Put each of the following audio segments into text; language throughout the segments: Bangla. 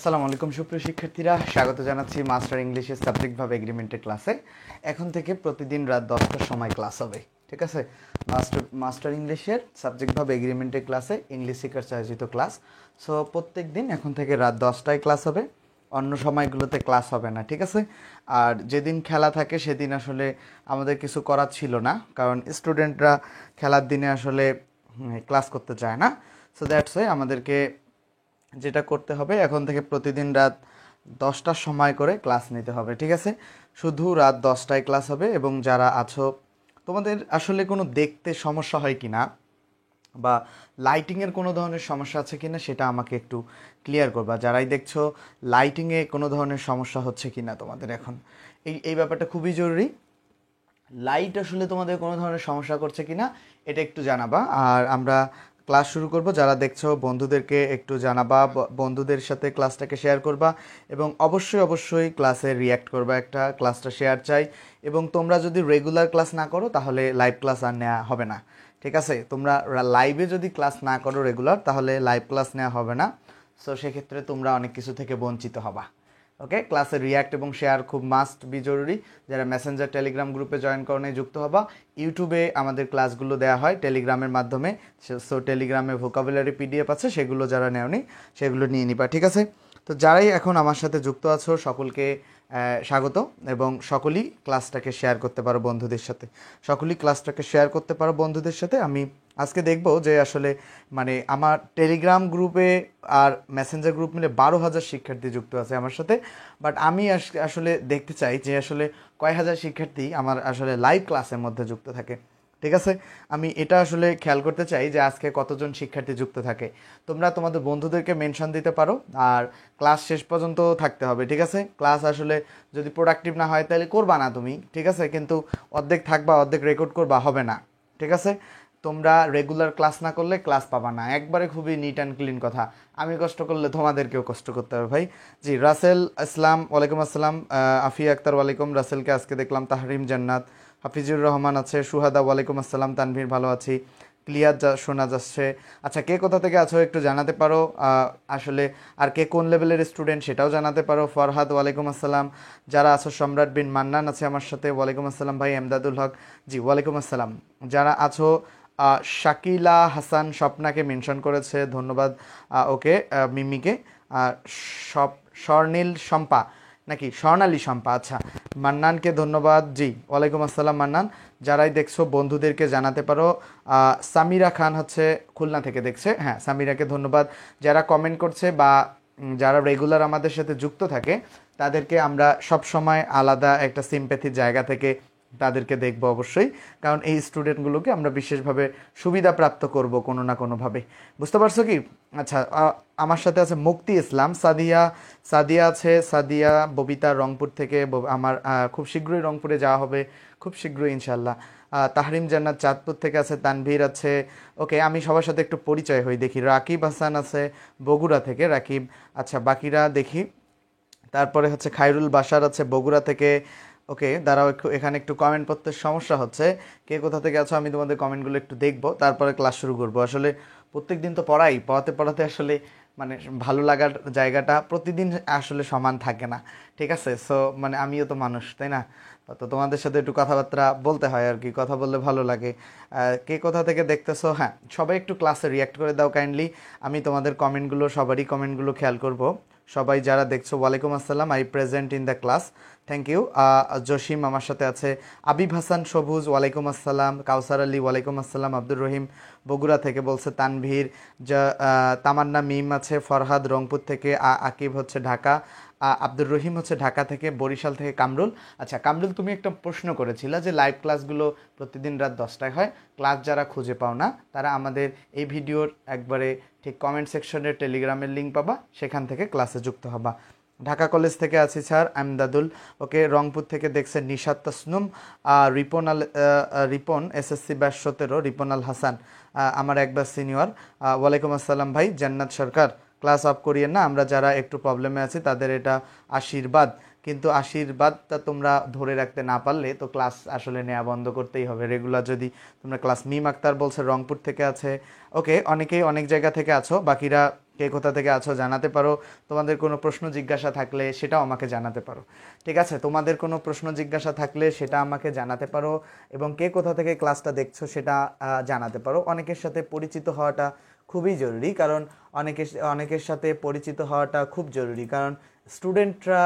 আসসালামু আলাইকুম সুপ্রিয় শিক্ষার্থীরা, স্বাগত জানাচ্ছি মাস্টার ইংলিশের সাবজেক্ট ভাব এগ্রিমেন্টের ক্লাসে। এখন থেকে প্রতিদিন রাত 10টার সময় ক্লাস হবে, ঠিক আছে? মাস্টার ইংলিশের সাবজেক্ট ভাব এগ্রিমেন্টের ক্লাসে ইংলিশ শিক্ষার আয়োজিত ক্লাস। সো প্রত্যেক দিন এখন থেকে রাত 10টায় ক্লাস হবে, অন্য সময়গুলোতে ক্লাস হবে না, ঠিক আছে? আর যেদিন খেলা থাকে সেদিন আসলে আমাদের কিছু করার ছিল না, কারণ স্টুডেন্টরা খেলার দিনে আসলে ক্লাস করতে চায় না। সো দ্যাটস ওয়াই আমাদেরকে যেটা করতে হবে, এখন থেকে প্রতিদিন রাত 10টার সময় করে ক্লাস নিতে হবে, ঠিক আছে? শুধু রাত 10টায় ক্লাস হবে। এবং যারা আছো, তোমাদের আসলে কোনো দেখতে সমস্যা হয় কি না বা লাইটিংয়ের কোনো ধরনের সমস্যা আছে কি না সেটা আমাকে একটু ক্লিয়ার করবা। যারাই দেখছো লাইটিংয়ে কোনো ধরনের সমস্যা হচ্ছে কি না তোমাদের, এখন এই ব্যাপারটা খুবই জরুরি। লাইট আসলে তোমাদের কোনো ধরনের সমস্যা করছে কি না এটা একটু জানাবা। আর আমরা ক্লাস শুরু করব। যারা দেখছো বন্ধুদেরকে একটু জানাবা, বন্ধুদের সাথে ক্লাসটাকে শেয়ার করবা এবং অবশ্যই ক্লাসে রিয়্যাক্ট করবা, একটা ক্লাসটা শেয়ার চাই। এবং তোমরা যদি রেগুলার ক্লাস না করো তাহলে লাইভ ক্লাস আর নেওয়া হবে না, ঠিক আছে? তোমরা লাইভে যদি ক্লাস না করো রেগুলার, তাহলে লাইভ ক্লাস নেওয়া হবে না। সো সেক্ষেত্রে তোমরা অনেক কিছু থেকে বঞ্চিত হবা। ওকে, ক্লাসে রিয়্যাক্ট এবং শেয়ার খুব মাস্ট বি জরুরি। যারা মেসেঞ্জার টেলিগ্রাম গ্রুপে জয়েন করনে যুক্ত হবা। ইউটিউবে আমাদের ক্লাসগুলো দেওয়া হয় টেলিগ্রামের মাধ্যমে। সো টেলিগ্রামে ভোকাবুলারি পিডিএফ আছে, সেগুলো যারা নেওনি সেগুলো নিয়ে নিবা, ঠিক আছে? তো যারাই এখন আমার সাথে যুক্ত আছো সকলকে স্বাগত। এবং সকলেই ক্লাসটাকে শেয়ার করতে পারো বন্ধুদের সাথে, সকলেই ক্লাসটাকে শেয়ার করতে পারো বন্ধুদের সাথে। আমি আজকে দেখব যে আসলে মানে আমার টেলিগ্রাম গ্রুপে আর মেসেঞ্জার গ্রুপ মিলে 12,000 শিক্ষার্থী যুক্ত আছে আমার সাথে। বাট আমি আসলে দেখতে চাই যে আসলে কয় হাজার শিক্ষার্থী আমার আসলে লাইভ ক্লাসের মধ্যে যুক্ত থাকে, ঠিক আছে? আমি এটা আসলে খেয়াল করতে চাই যে আজকে কতজন শিক্ষার্থী যুক্ত থাকে। তোমরা তোমাদের বন্ধুদেরকে মেনশন দিতে পারো। আর ক্লাস শেষ পর্যন্ত থাকতে হবে, ঠিক আছে? ক্লাস আসলে যদি প্রোডাক্টিভ না হয় তাহলে করবা না তুমি, ঠিক আছে? কিন্তু অর্ধেক থাকবা, অর্ধেক রেকর্ড করবা, হবে না, ঠিক আছে? তোমরা রেগুলার ক্লাস না করলে ক্লাস পাবা না, একবারে খুবই নিট অ্যান্ড ক্লিন কথা। আমি কষ্ট করলে তোমাদেরকেও কষ্ট করতে হবে ভাই। জি, রাসেল ইসলাম ওয়ালাইকুম আসসালাম। আফিয়া আক্তার ওয়ালাইকুম। রাসেলকে আজকে দেখলাম। তাহরিম জান্নাত, হাফিজুর রহমান আছে। সুহাদা ওয়ালাইকুম আসসালাম। তানভীর ভালো আছি। ক্লিয়ার শোনা যাচ্ছে। আচ্ছা, কে কোথা থেকে আছো একটু জানাতে পারো আসলে। আর কে কোন লেভেলের স্টুডেন্ট সেটাও জানাতে পারো। ফরহাদ ওয়ালাইকুম আসসালাম। যারা আছো, সম্রাট বিন মান্নান আছে আমার সাথে, ওয়ালাইকুম আসসালাম ভাই। এমদাদুল হক, জি ওয়ালাইকুম আসসালাম। যারা আছো, শাকিলা হাসান স্বপ্নাকে মেনশন করেছে, ধন্যবাদ। ওকে, মিমিকে। সব স্বর্ণিল শম্পা নাকি স্বর্ণালী শম্পা, আচ্ছা। মান্নানকে ধন্যবাদ। জি ওয়ালাইকুম আসসালাম মান্নান। যারাই দেখছো বন্ধুদেরকে জানাতে পারো। সামিরা খান হচ্ছে খুলনা থেকে দেখছে, হ্যাঁ সামিরাকে ধন্যবাদ। যারা কমেন্ট করছে বা যারা রেগুলার আমাদের সাথে যুক্ত থাকে তাদেরকে আমরা সব সময় আলাদা একটা সিম্প্যাথির জায়গা থেকে তাদেরকে দেখবো অবশ্যই, কারণ এই স্টুডেন্টগুলোকে আমরা বিশেষভাবে সুবিধা প্রাপ্ত করব কোনো না কোনোভাবে। বুঝতে পারছো কি? আচ্ছা, আমার সাথে আছে মুক্তি ইসলাম, সাদিয়া আছে, সাদিয়া ববিতা রংপুর থেকে। আমার খুব শীঘ্রই রংপুরে যাওয়া হবে, খুব শীঘ্রই ইনশাল্লাহ। তাহরিম জান্নাত চাঁদপুর থেকে আছে, তানভীর আছে। ওকে, আমি সবার সাথে একটু পরিচয় হই দেখি। রাকিব হাসান আছে বগুড়া থেকে, রাকিব। আচ্ছা, বাকিরা দেখি। তারপরে হচ্ছে খায়রুল বাশার আছে বগুড়া থেকে। ওকে, দাঁড়াও, এখানে একটু কমেন্ট পড়তে সমস্যা হচ্ছে। কে কোথা থেকে আছো আমি তোমাদের কমেন্টগুলো একটু দেখবো, তারপরে ক্লাস শুরু করবো। আসলে প্রত্যেক দিন তো পড়াতে আসলে মানে ভালো লাগার জায়গাটা প্রতিদিন আসলে সমান থাকে না, ঠিক আছে? সো মানে আমিও তো মানুষ, তাই না? তো তোমাদের সাথে একটু কথাবার্তা বলতে হয় আর কি, কথা বললে ভালো লাগে। কে কোথা থেকে দেখতেছো, হ্যাঁ সবাই একটু ক্লাসে রিয়াক্ট করে দাও কাইন্ডলি। আমি তোমাদের কমেন্টগুলো, সবারই কমেন্টগুলো খেয়াল করব। সবাই যারা দেখছো ওয়ালাইকুম আসসালাম, I present in the class, thank you. Jasim আমার সাথে আছে। আবিব হাসান সবুজ ওয়ালাইকুম আসসালাম। কাউসার আলী ওয়ালাইকুম আসসালাম। আব্দুর রহিম বগুড়া থেকে বলছে। তানভীর, তামান্না মিম আছে ফরহাদ রংপুর থেকে। আকিব হচ্ছে ঢাকা। আব্দুর রহিম হচ্ছে ঢাকা থেকে। বরিশাল থেকে কামরুল। আচ্ছা কামরুল, তুমি একটা প্রশ্ন করেছিলা যে লাইভ ক্লাসগুলো প্রতিদিন রাত 10টায় হয়। ক্লাস যারা খুঁজে পাও না তারা আমাদের এই ভিডিওর একবারে ঠিক কমেন্ট সেকশনে টেলিগ্রামের লিঙ্ক পাবা, সেখান থেকে ক্লাসে যুক্ত হবা। ঢাকা কলেজ থেকে আছি স্যার আমদাদুল। ওকে, রংপুর থেকে দেখছে নিশাত তাসনুম। রিপন এসএসসি ব্যাচ 17, রিপন আল হাসান আমার একবার সিনিয়র। ওয়ালাইকুম আসসালাম ভাই। জান্নাত সরকার, ক্লাস অফ করিয়েন না, আমরা যারা একটু প্রবলেমে আছি তাদের এটা আশীর্বাদ। কিন্তু আশীর্বাদটা তোমরা ধরে রাখতে না পারলে তো ক্লাস আসলে নেওয়া বন্ধ করতেই হবে। রেগুলার যদি তোমরা ক্লাস, মিম আক্তার বলছে রংপুর থেকে আছে, ওকে, অনেকেই অনেক জায়গা থেকে আছো, বাকিরা কে কোথা থেকে আছো জানাতে পারো। তোমাদের কোনো প্রশ্ন জিজ্ঞাসা থাকলে সেটাও আমাকে জানাতে পারো, ঠিক আছে? তোমাদের কোনো প্রশ্ন জিজ্ঞাসা থাকলে সেটা আমাকে জানাতে পারো, এবং কে কোথা থেকে ক্লাসটা দেখছো সেটা জানাতে পারো। অনেকের সাথে পরিচিত হওয়াটা খুবই জরুরি, কারণ অনেকের সাথে পরিচিত হওয়াটা খুব জরুরি, কারণ স্টুডেন্টরা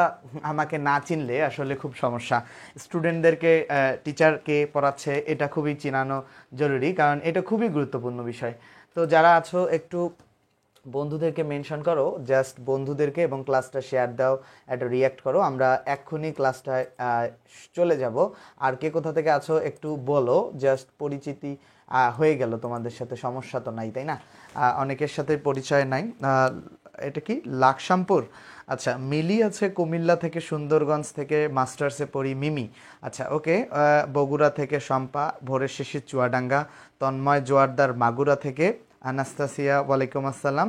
আমাকে না চিনলে আসলে খুব সমস্যা। স্টুডেন্টদেরকে টিচারকে পড়াচ্ছে এটা খুবই চিনানো জরুরি, কারণ এটা খুবই গুরুত্বপূর্ণ বিষয়। তো যারা আছো একটু বন্ধুদেরকে মেনশন করো, জাস্ট বন্ধুদেরকে, এবং ক্লাসটা শেয়ার দাও, একটা রিয়্যাক্ট করো। আমরা এক্ষুনি ক্লাসটায় চলে যাব। আর কে কোথা থেকে আছো একটু বলো, জাস্ট পরিচিতি হয়ে গেল তোমাদের সাথে, সমস্যা তো নাই, তাই না? অনেকের সাথে পরিচয় নাই। এটা কি লাকসামপুর? আচ্ছা, মিলি আছে কুমিল্লা থেকে, সুন্দরগঞ্জ থেকে মাস্টার্সে পড়ি মিমি। আচ্ছা, ওকে। বগুড়া থেকে শম্পা, ভোরের শেষে চুয়াডাঙ্গা। তন্ময় জোয়ারদার মাগুরা থেকে। আনাস্তাসিয়া, ওয়ালাইকুম আসসালাম।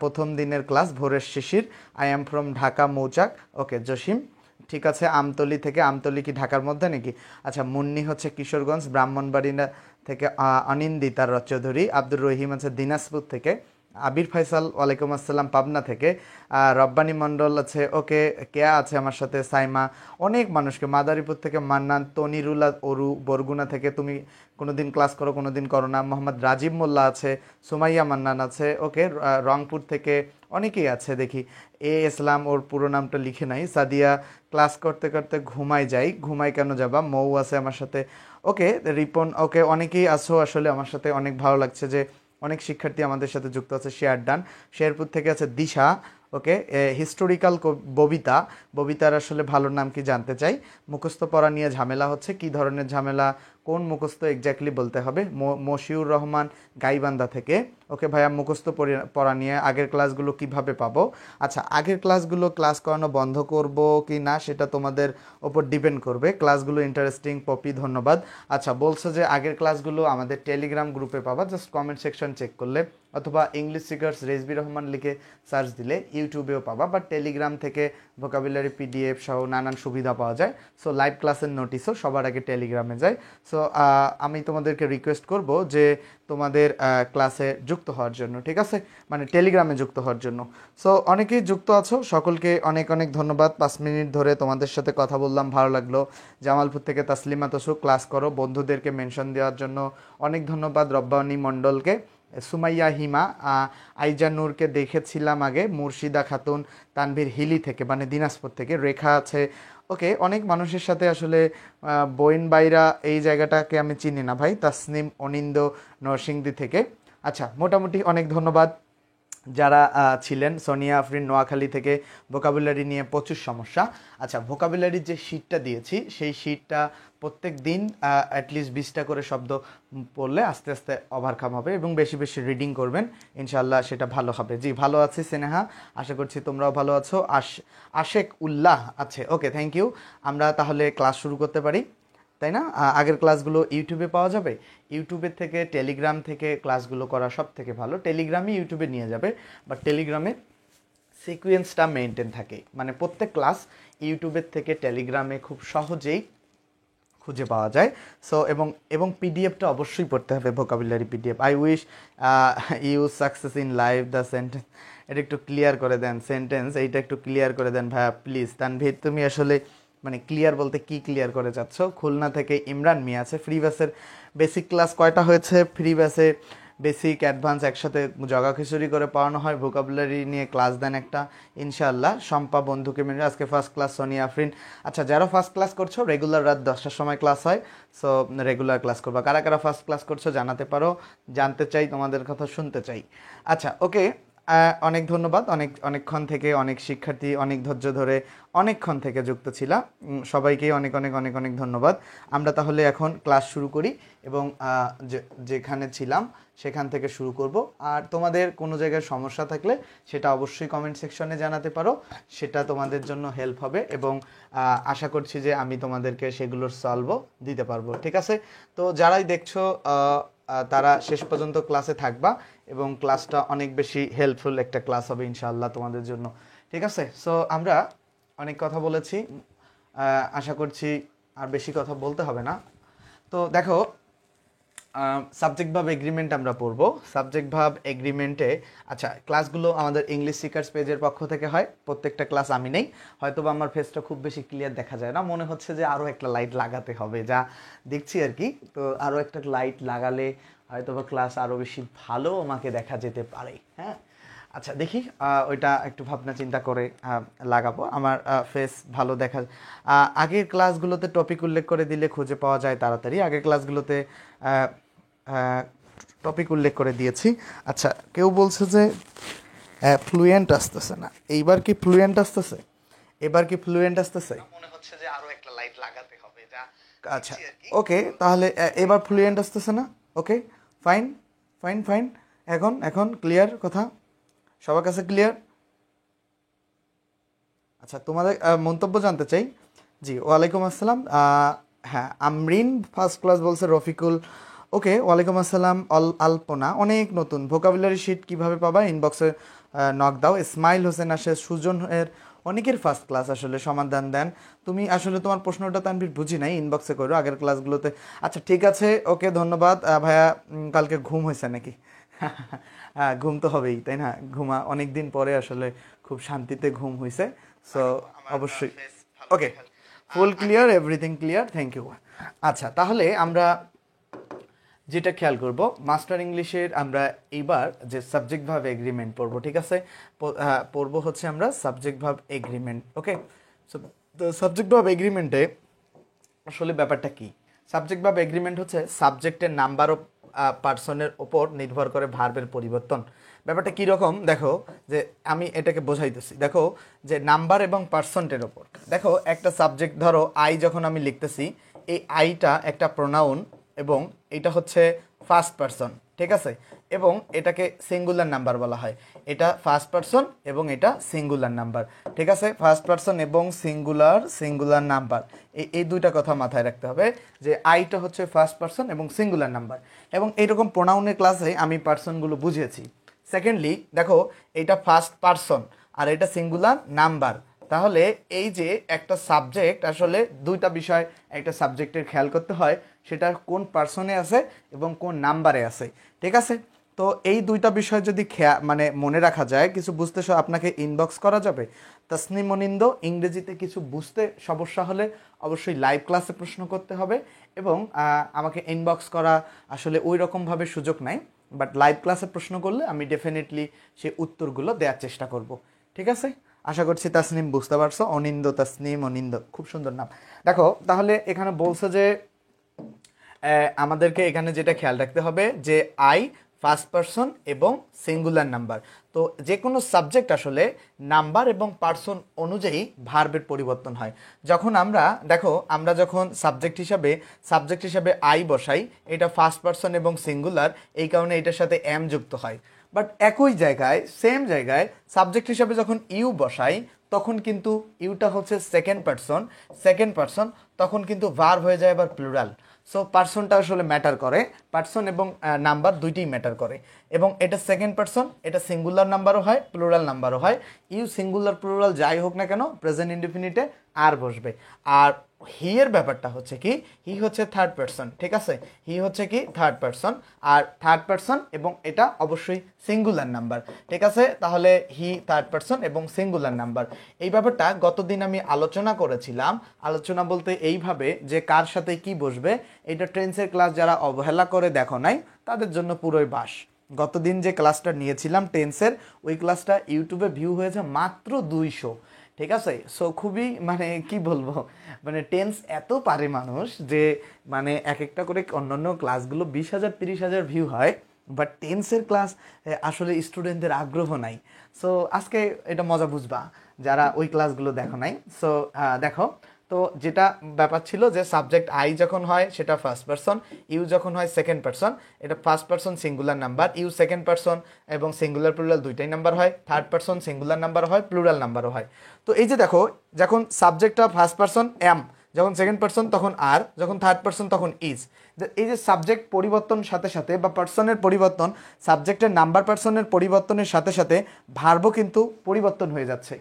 প্রথম দিনের ক্লাস ভোরের শিশির। আই এম ফ্রম ঢাকা মৌচাক। ওকে, জসিম, ঠিক আছে। আমতলি থেকে, আমতলি কি ঢাকার মধ্যে নাকি? আচ্ছা, মুন্নি হচ্ছে কিশোরগঞ্জ। ব্রাহ্মণবাড়িয়া থেকে অনিন্দিতা চৌধুরী। আব্দুর রহিম আছে দিনাজপুর থেকে। আবির ফয়সাল, ওয়ালাইকুম আসসালাম, পাবনা থেকে। রব্বানী মণ্ডল আছে, ওকে। কেয়া আছে আমার সাথে, সাইমা, অনেক মানুষকে, মাদারীপুর থেকে মান্নান, তনিরুল্লাহ অরু বরগুনা থেকে। তুমি কোনোদিন ক্লাস করো, কোনোদিন করো না। মোহাম্মদ রাজীব মোল্লা আছে, সুমাইয়া মান্নান আছে, ওকে। রংপুর থেকে অনেকেই আছে দেখি। ইসলাম, ওর পুরো নামটা লিখে নাই। সাদিয়া, ক্লাস করতে করতে ঘুমাই যাই। ঘুমাই কেন যাবা? মৌ আছে আমার সাথে, ওকে। রিপন, ওকে। অনেকেই আছো আসলে আমার সাথে, অনেক ভালো লাগছে যে অনেক শিক্ষার্থী আমাদের সাথে যুক্ত আছে। Share done. শেরপুর থেকে আছে দিশা, ওকে। হিস্টোরিক্যাল ববিতা, ববিতার আসলে ভালো নাম কি জানতে চাই। মুখস্থ পড়া নিয়ে ঝামেলা হচ্ছে, কি ধরনের ঝামেলা, কোন মুখস্থ এক্স্যাক্টলি বলতে হবে। মশিউর রহমান, গাইবান্ধা থেকে, ওকে ভাইয়া। মুখস্থ পড়া নিয়ে আগের ক্লাসগুলো কিভাবে পাবো? আচ্ছা, আগের ক্লাসগুলো ক্লাস করানো বন্ধ করব কি না সেটা তোমাদের ওপর ডিপেন্ড করবে। ক্লাসগুলো ইন্টারেস্টিং, পপি, ধন্যবাদ। আচ্ছা, বলছো যে আগের ক্লাসগুলো আমাদের টেলিগ্রাম গ্রুপে পাবা, জাস্ট কমেন্ট সেকশন চেক করলে, অথবা ইংলিশ স্পিকার্স রেজবি রহমান লিখে সার্চ দিলে ইউটিউবেও পাবা, বাট টেলিগ্রাম থেকে ভোকাবুলারি পিডিএফ সহ নানান সুবিধা পাওয়া যায়। সো লাইভ ক্লাসের নোটিশও সবার আগে টেলিগ্রামে যায়। সো আমি তোমাদেরকে রিকোয়েস্ট করব যে তোমাদের ক্লাসে যুক্ত হওয়ার জন্য, ঠিক আছে, মানে টেলিগ্রামে যুক্ত হওয়ার জন্য। সো অনেকেই যুক্ত আছো, সকলকে অনেক অনেক ধন্যবাদ। 5 মিনিট ধরে তোমাদের সাথে কথা বললাম, ভালো লাগলো। জামালপুর থেকে তাসলিমা তসু, ক্লাস করো, বন্ধুদেরকে মেনশন দেওয়ার জন্য অনেক ধন্যবাদ। রব্বানী মণ্ডলকে, সুমাইয়া হিমা, আইজা নূরকে দেখেছিলাম আগে, মুর্শিদা খাতুন, তানভীর হিলি থেকে, মানে দিনাজপুর থেকে। রেখা আছে, ওকে। অনেক মানুষের সাথে আসলে বইন বাইরা এই জায়গাটাকে আমি চিনি না ভাই। তাসনিম, অনিন্দ, নরসিংদী থেকে। আচ্ছা, মোটামুটি অনেক ধন্যবাদ যারা ছিলেন। সোনিয়া আফরিন, নোয়াখালী থেকে। ভোকাবুলারি নিয়ে প্রচুর সমস্যা। আচ্ছা, ভোকাবুলারির যে শিটটা দিয়েছি সেই শিটটা প্রত্যেক দিন অ্যাটলিস্ট 20টা করে শব্দ পড়লে আস্তে আস্তে ওভারকাম হবে, এবং বেশি বেশি রিডিং করবেন, ইনশাল্লাহ সেটা ভালো হবে। জি, ভালো আছি স্নেহা, আশা করছি তোমরাও ভালো আছো। আশেক উল্লাহ আছে, ওকে, থ্যাংক ইউ। আমরা তাহলে ক্লাস শুরু করতে পারি, তাই না? আগের ক্লাসগুলো ইউটিউবে পাওয়া যাবে। ইউটিউবের থেকে, টেলিগ্রাম থেকে ক্লাসগুলো করা সব থেকে ভালো। টেলিগ্রামে ইউটিউবে নিয়ে যাবে, বাট টেলিগ্রামে সিকুয়েন্সটা মেনটেন থাকে, মানে প্রত্যেক ক্লাস ইউটিউবের থেকে টেলিগ্রামে খুব সহজেই খুঁজে পাওয়া যায়। সো এবং পিডিএফটা অবশ্যই পড়তে হবে, vocabulary PDF. I wish you success in life, the sentence, এটা একটু ক্লিয়ার করে দেন, সেন্টেন্স এইটা একটু ক্লিয়ার করে দেন ভাইয়া প্লিজ। তানভীর, তুমি আসলে মানে ক্লিয়ার বলতে কি ক্লিয়ার করে যাচ্ছ? খুলনা থেকে ইমরান মিয়া আছে। ফ্রি ব্যাসের বেসিক ক্লাস কয়টা হয়েছে? ফ্রি ব্যাসে বেসিক অ্যাডভান্স একসাথে জগা খিচুড়ি করে পাওয়ানো হয়। ভোকাবুলারি নিয়ে ক্লাস দেন একটা, ইনশাআল্লাহ। শম্পা বন্ধুকে মিলে আজকে ফার্স্ট ক্লাস। সোনিয়া আফরিন, আচ্ছা, যারা ফার্স্ট ক্লাস করছো রেগুলার রাত 10টার সময় ক্লাস হয়, সো রেগুলার ক্লাস করবা। কারা কারা ফার্স্ট ক্লাস করছো জানাতে পারো, জানতে চাই, তোমাদের কথা শুনতে চাই। আচ্ছা, ওকে। অনেক ধন্যবাদ। অনেকক্ষণ থেকে অনেক শিক্ষার্থী অনেক ধৈর্য ধরে অনেকক্ষণ থেকে যুক্ত ছিলাম, সবাইকেই অনেক অনেক অনেক অনেক ধন্যবাদ। আমরা তাহলে এখন ক্লাস শুরু করি, এবং যেখানে ছিলাম সেখান থেকে শুরু করব। আর তোমাদের কোনো জায়গায় সমস্যা থাকলে সেটা অবশ্যই কমেন্ট সেকশনে জানাতে পারো, সেটা তোমাদের জন্য হেল্প হবে, এবং আশা করছি যে আমি তোমাদেরকে সেগুলোর সলভও দিতে পারবো, ঠিক আছে? তো যারাই দেখছো তারা শেষ পর্যন্ত ক্লাসে থাকবা, এবং ক্লাসটা অনেক বেশি হেল্পফুল একটা ক্লাস হবে ইনশাআল্লাহ তোমাদের জন্য, ঠিক আছে? সো আমরা অনেক কথা বলেছি, আশা করছি আর বেশি কথা বলতে হবে না। তো দেখো, সাবজেক্ট ভাব এগ্রিমেন্ট আমরা পড়বো। সাবজেক্ট ভাব এগ্রিমেন্টে আচ্ছা, ক্লাসগুলো আমাদের ইংলিশ সিকার্স পেজের পক্ষ থেকে হয়, প্রত্যেকটা ক্লাস আমি নেই। হয়তো বা আমার ফেসটা খুব বেশি ক্লিয়ার দেখা যায় না, মনে হচ্ছে যে আরও একটা লাইট লাগাতে হবে, যা দেখছি আর কি। তো আরও একটা লাইট লাগালে হয়তো বা ক্লাস আরও বেশি ভালো আমাকে দেখা যেতে পারে। হ্যাঁ, আচ্ছা দেখি, ওইটা একটু ভাবনা চিন্তা করে লাগাবো। আমার ফেস ভালো দেখা, আগের ক্লাসগুলোতে টপিক উল্লেখ করে দিলে খুঁজে পাওয়া যায় তাড়াতাড়ি। আগের ক্লাসগুলোতে টপিক উল্লেখ করে দিয়েছি। আচ্ছা, কেউ বলছে যে ফ্লুয়েন্ট আসতেছে না। এইবার কি ফ্লুয়েন্ট আসতেছে? এবার কি ফ্লুয়েন্ট আসতেছে? মনে হচ্ছে যে আরো একটা লাইট লাগাতে হবে, যা আচ্ছা ওকে, তাহলে এবার ফ্লুয়েন্ট আসতেছে না। ওকে, ফাইন ফাইন ফাইন। এখন এখন ক্লিয়ার কথা? সবার কাছে ক্লিয়ার? আচ্ছা, তোমাদের মন্তব্য জানতে চাই। জি, ওয়ালাইকুম আসসালাম। হ্যাঁ, আমরিন ফার্স্ট ক্লাস বলছে, রফিকুল ওকে, ওয়ালাইকুম আসসালাম। আলপনা অনেক নতুন, ভোকাবুলারি শিট কিভাবে পাবা? ইনবক্সে নক দাও। ইসমাইল হোসেন আসে, সুজন এর অনেকের ফার্স্ট ক্লাস আসলে সমাধান দেন। তুমি আসলে তোমার প্রশ্নটা তানভীর বুঝি নাই, ইনবক্সে করো আগের ক্লাসগুলোতে। আচ্ছা ঠিক আছে, ওকে ধন্যবাদ। ভাইয়া কালকে ঘুম হয়েছে নাকি? হ্যাঁ, ঘুম তো হবেই, তাই না? ঘুমা অনেক দিন পরে আসলে খুব শান্তিতে ঘুম হয়েছে। সো অবশ্যই okay, full clear, everything clear, thank you. আচ্ছা, তাহলে আমরা যেটা খেয়াল করব, মাস্টার ইংলিশের আমরা এইবার যে সাবজেক্ট ভাব এগ্রিমেন্ট পড়বো, ঠিক আছে? পড়বো হচ্ছে আমরা সাবজেক্ট ভাব এগ্রিমেন্ট। ওকে, সো সাবজেক্ট ভাব এগ্রিমেন্টে আসলে ব্যাপারটা কি? সাবজেক্ট ভাব এগ্রিমেন্ট হচ্ছে সাবজেক্টের নাম্বার ও পার্সনের ওপর নির্ভর করে ভার্বের পরিবর্তন। ব্যাপারটা কীরকম দেখো, যে আমি এটাকে বোঝাইতেছি। দেখো যে নাম্বার এবং পার্সনটের ওপর, দেখো একটা সাবজেক্ট, ধরো আই যখন আমি লিখতেছি, এই আইটা একটা প্রোনাউন এবং এটা হচ্ছে ফার্স্ট পারসন, ঠিক আছে? এবং এটাকে সিঙ্গুলার নাম্বার বলা হয়। এটা ফার্স্ট পারসন এবং এটা সিঙ্গুলার নাম্বার, ঠিক আছে? ফার্স্ট পারসন এবং সিঙ্গুলার নাম্বার, এই দুইটা কথা মাথায় রাখতে হবে, যে আইটা হচ্ছে ফার্স্ট পারসন এবং সিঙ্গুলার নাম্বার। এবং এইরকম প্রোনাউনের ক্লাসে আমি পারসনগুলো বুঝিয়েছি। সেকেন্ডলি দেখো, এটা ফার্স্ট পারসন আর এটা সিঙ্গুলার নাম্বার। তাহলে এই যে একটা সাবজেক্ট, আসলে দুইটা বিষয় একটা সাবজেক্টের খেয়াল করতে হয়, সেটা কোন পার্সনে আছে এবং কোন নাম্বারে আছে, ঠিক আছে? তো এই দুইটা বিষয় যদি মানে মনে রাখা যায়, কিছু বুঝতে আপনাকে ইনবক্স করা যাবে। তাসনিম মনিন্দ, ইংরেজিতে কিছু বুঝতে সমস্যা হলে অবশ্যই লাইভ ক্লাসে প্রশ্ন করতে হবে এবং আমাকে ইনবক্স করা আসলে ওই রকমভাবে সুযোগ নাই, বাট লাইভ ক্লাসে প্রশ্ন করলে আমি ডেফিনেটলি সেই উত্তরগুলো দেওয়ার চেষ্টা করব, ঠিক আছে? আশা করছি তাসনিম বুঝতে পারছো। অনিন্দ, তাসনিম, অনিন্দ, খুব সুন্দর নাম। দেখো তাহলে এখানে বলছে যে আমাদেরকে এখানে যেটা খেয়াল রাখতে হবে যে আই ফার্স্ট পারসন এবং সিঙ্গুলার নাম্বার। তো যে কোনো সাবজেক্ট আসলে নাম্বার এবং পার্সন অনুযায়ী ভার্বের পরিবর্তন হয়। যখন আমরা দেখো, আমরা যখন সাবজেক্ট হিসাবে আই বসাই, এটা ফার্স্ট পারসন এবং সিঙ্গুলার, এই কারণে এটার সাথে এম যুক্ত হয়। বাট একই জায়গায়, সেম জায়গায় সাবজেক্ট হিসাবে যখন ইউ বসাই, তখন কিন্তু ইউটা হচ্ছে সেকেন্ড পারসন, তখন কিন্তু ভার্ব হয়ে যায় আবার প্লুরাল। সো পার্সনটা আসলে ম্যাটার করে, পার্সন এবং নাম্বার দুইটাই ম্যাটার করে। এবং এটা সেকেন্ড পার্সন, এটা সিঙ্গুলার নাম্বারও হয়, প্লুরাল নাম্বারও হয়। ইউ সিঙ্গুলার প্লুরাল যাই হোক না কেন, প্রেজেন্ট ইনডিফিনিটে আর বসবে। আর হি এর ব্যাপারটা হচ্ছে কি, হি হচ্ছে থার্ড পারসন, ঠিক আছে? হি হচ্ছে কি থার্ড পারসন, আর থার্ড পারসন এবং এটা অবশ্যই সিঙ্গুলার নাম্বার, ঠিক আছে? তাহলে হি থার্ড পারসন এবং সিঙ্গুলার নাম্বার, এই ব্যাপারটা গতদিন আমি আলোচনা করেছিলাম। আলোচনা বলতে এইভাবে যে কার সাথে কি বসবে, এটা টেন্সের ক্লাস যারা অবহেলা করে দেখো নাই, তাদের জন্য পুরোই বাস। গতদিন যে ক্লাসটা নিয়েছিলাম টেন্সের, ওই ক্লাসটা ইউটিউবে ভিউ হয়েছে মাত্র 200, ঠিক আছে? সো খুবই মানে কি বলবো, মানে টেন্স এত পারে মানুষ যে মানে এক একটা করে অন্যান্য ক্লাসগুলো 20,000 30,000 ভিউ হয়, বাট টেন্সের ক্লাস আসলে স্টুডেন্টদের আগ্রহ নাই। সো আজকে এটা মজা বুঝবা যারা ওই ক্লাসগুলো দেখো নাই। সো দেখো, তো যেটা ব্যাপার ছিল যে সাবজেক্ট আই যখন হয় সেটা ফার্স্ট পারসন, ইউ যখন হয় সেকেন্ড পারসন, এটা first person singular number, you second person এবং সিঙ্গুলার প্লুরাল দুইটাই নাম্বার হয়, থার্ড পারসন সিঙ্গুলার নাম্বার হয়, প্লুরাল নাম্বারও হয়। তো এই যে দেখো, যখন সাবজেক্টটা ফার্স্ট পারসন এম, যখন সেকেন্ড পারসন তখন আর, যখন থার্ড পারসন তখন ইজ। এই যে সাবজেক্ট পরিবর্তন সাথে সাথে বা পার্সনের পরিবর্তন, সাবজেক্টের নাম্বার পার্সনের পরিবর্তনের সাথে সাথে ভার্বও কিন্তু পরিবর্তন হয়ে যাচ্ছে,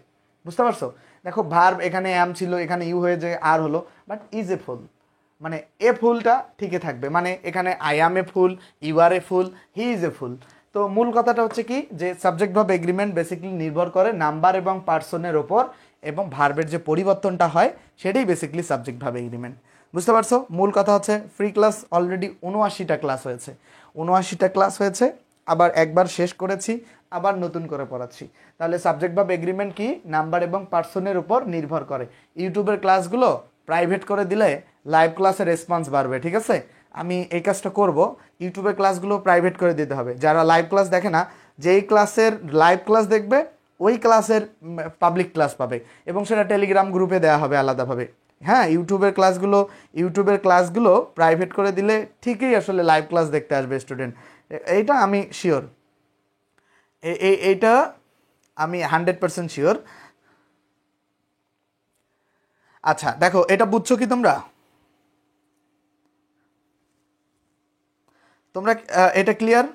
বুঝতে পারছো? দেখো ভার্ব এখানে অ্যাম ছিল, এখানে ইউ হয়ে যায় আর হলো, বাট ইজ এ ফুল, মানে এ ফুলটা ঠিকই থাকবে, মানে এখানে I am a fool, you are a fool, he is a fool. তো মূল কথাটা হচ্ছে কি যে সাবজেক্ট ভার্ব এগ্রিমেন্ট বেসিক্যালি নির্ভর করে নাম্বার এবং পার্সনের ওপর, এবং ভার্বের যে পরিবর্তনটা হয় সেটাই বেসিক্যালি সাবজেক্ট ভার্ব এগ্রিমেন্ট। বুঝতে পারছো? মূল কথা হচ্ছে ফ্রি ক্লাস অলরেডি ৭৯টা ক্লাস হয়েছে, ৭৯টা ক্লাস হয়েছে, আবার একবার শেষ করেছি, আবার নতুন করে পড়াচ্ছি। তাহলে সাবজেক্ট ভার্ব এগ্রিমেন্ট কি নাম্বার এবং পার্সনের উপর নির্ভর করে। ইউটিউবের ক্লাসগুলো প্রাইভেট করে দিলে লাইভ ক্লাসের রেসপন্স বাড়বে, ঠিক আছে? আমি এই কাজটা করব, ইউটিউবের ক্লাসগুলো প্রাইভেট করে দিতে হবে। যারা লাইভ ক্লাস দেখে না, যেই ক্লাসের লাইভ ক্লাস দেখবে ওই ক্লাসের পাবলিক ক্লাস পাবে, এবং সেটা টেলিগ্রাম গ্রুপে দেওয়া হবে আলাদাভাবে। হ্যাঁ, ইউটিউবের ক্লাসগুলো প্রাইভেট করে দিলে ঠিকই আসলে লাইভ ক্লাস দেখতে আসবে স্টুডেন্ট, এইটা আমি শিওর, এইটা আমি 100% শিওর। আচ্ছা দেখো, এটা বুঝছো কি তোমরা? তোমরা এটা ক্লিয়ার?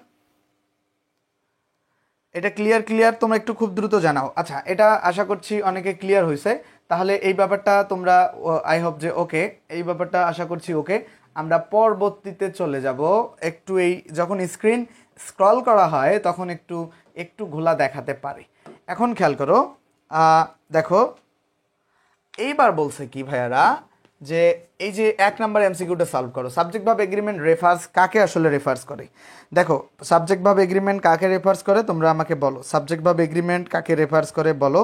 এটা ক্লিয়ার তোমরা একটু খুব দ্রুত জানাও। আচ্ছা, এটা আশা করছি অনেকে ক্লিয়ার হয়েছে। তাহলে এই ব্যাপারটা তোমরা, আই হোপ যে ওকে, এই ব্যাপারটা আশা করছি ওকে। আমরা পরবর্তীতে চলে যাব। একটু এই যখন স্ক্রিন স্ক্রল করা হয় তখন একটু একটু ঘোলা দেখাতে পারে। এখন খেয়াল করো, দেখো এইবার বলছে কি ভাইয়ারা, যে এই যে ১ নম্বর এমসিকিউটা সলভ করো। সাবজেক্ট ভার্ব এগ্রিমেন্ট রেফার্স কাকে আসলে রেফার্স করে? দেখো সাবজেক্ট ভার্ব এগ্রিমেন্ট কাকে রেফার্স করে তোমরা আমাকে বলো। সাবজেক্ট ভার্ব এগ্রিমেন্ট কাকে রেফার্স করে বলো।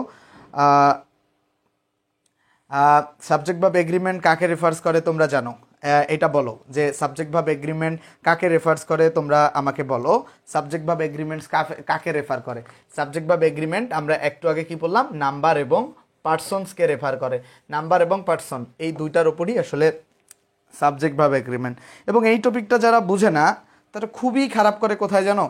সাবজেক্ট ভার্ব এগ্রিমেন্ট কাকে রেফার্স করে তোমরা জানো, এটা বলো যে সাবজেক্ট ভার্ব এগ্রিমেন্ট কাকে রেফার্স করে তোমরা আমাকে বলো। সাবজেক্ট ভার্ব এগ্রিমেন্টস কাকে রেফার করে? সাবজেক্ট ভার্ব এগ্রিমেন্ট আমরা একটু আগে কি বললাম, নাম্বার এবং পার্সনসকে রেফার করে। নাম্বার এবং পার্সন এই দুইটার উপরই আসলে সাবজেক্ট ভার্ব এগ্রিমেন্ট। এবং এই টপিকটা যারা বুঝে না তারা খুবই খারাপ করে কোথায় জানো?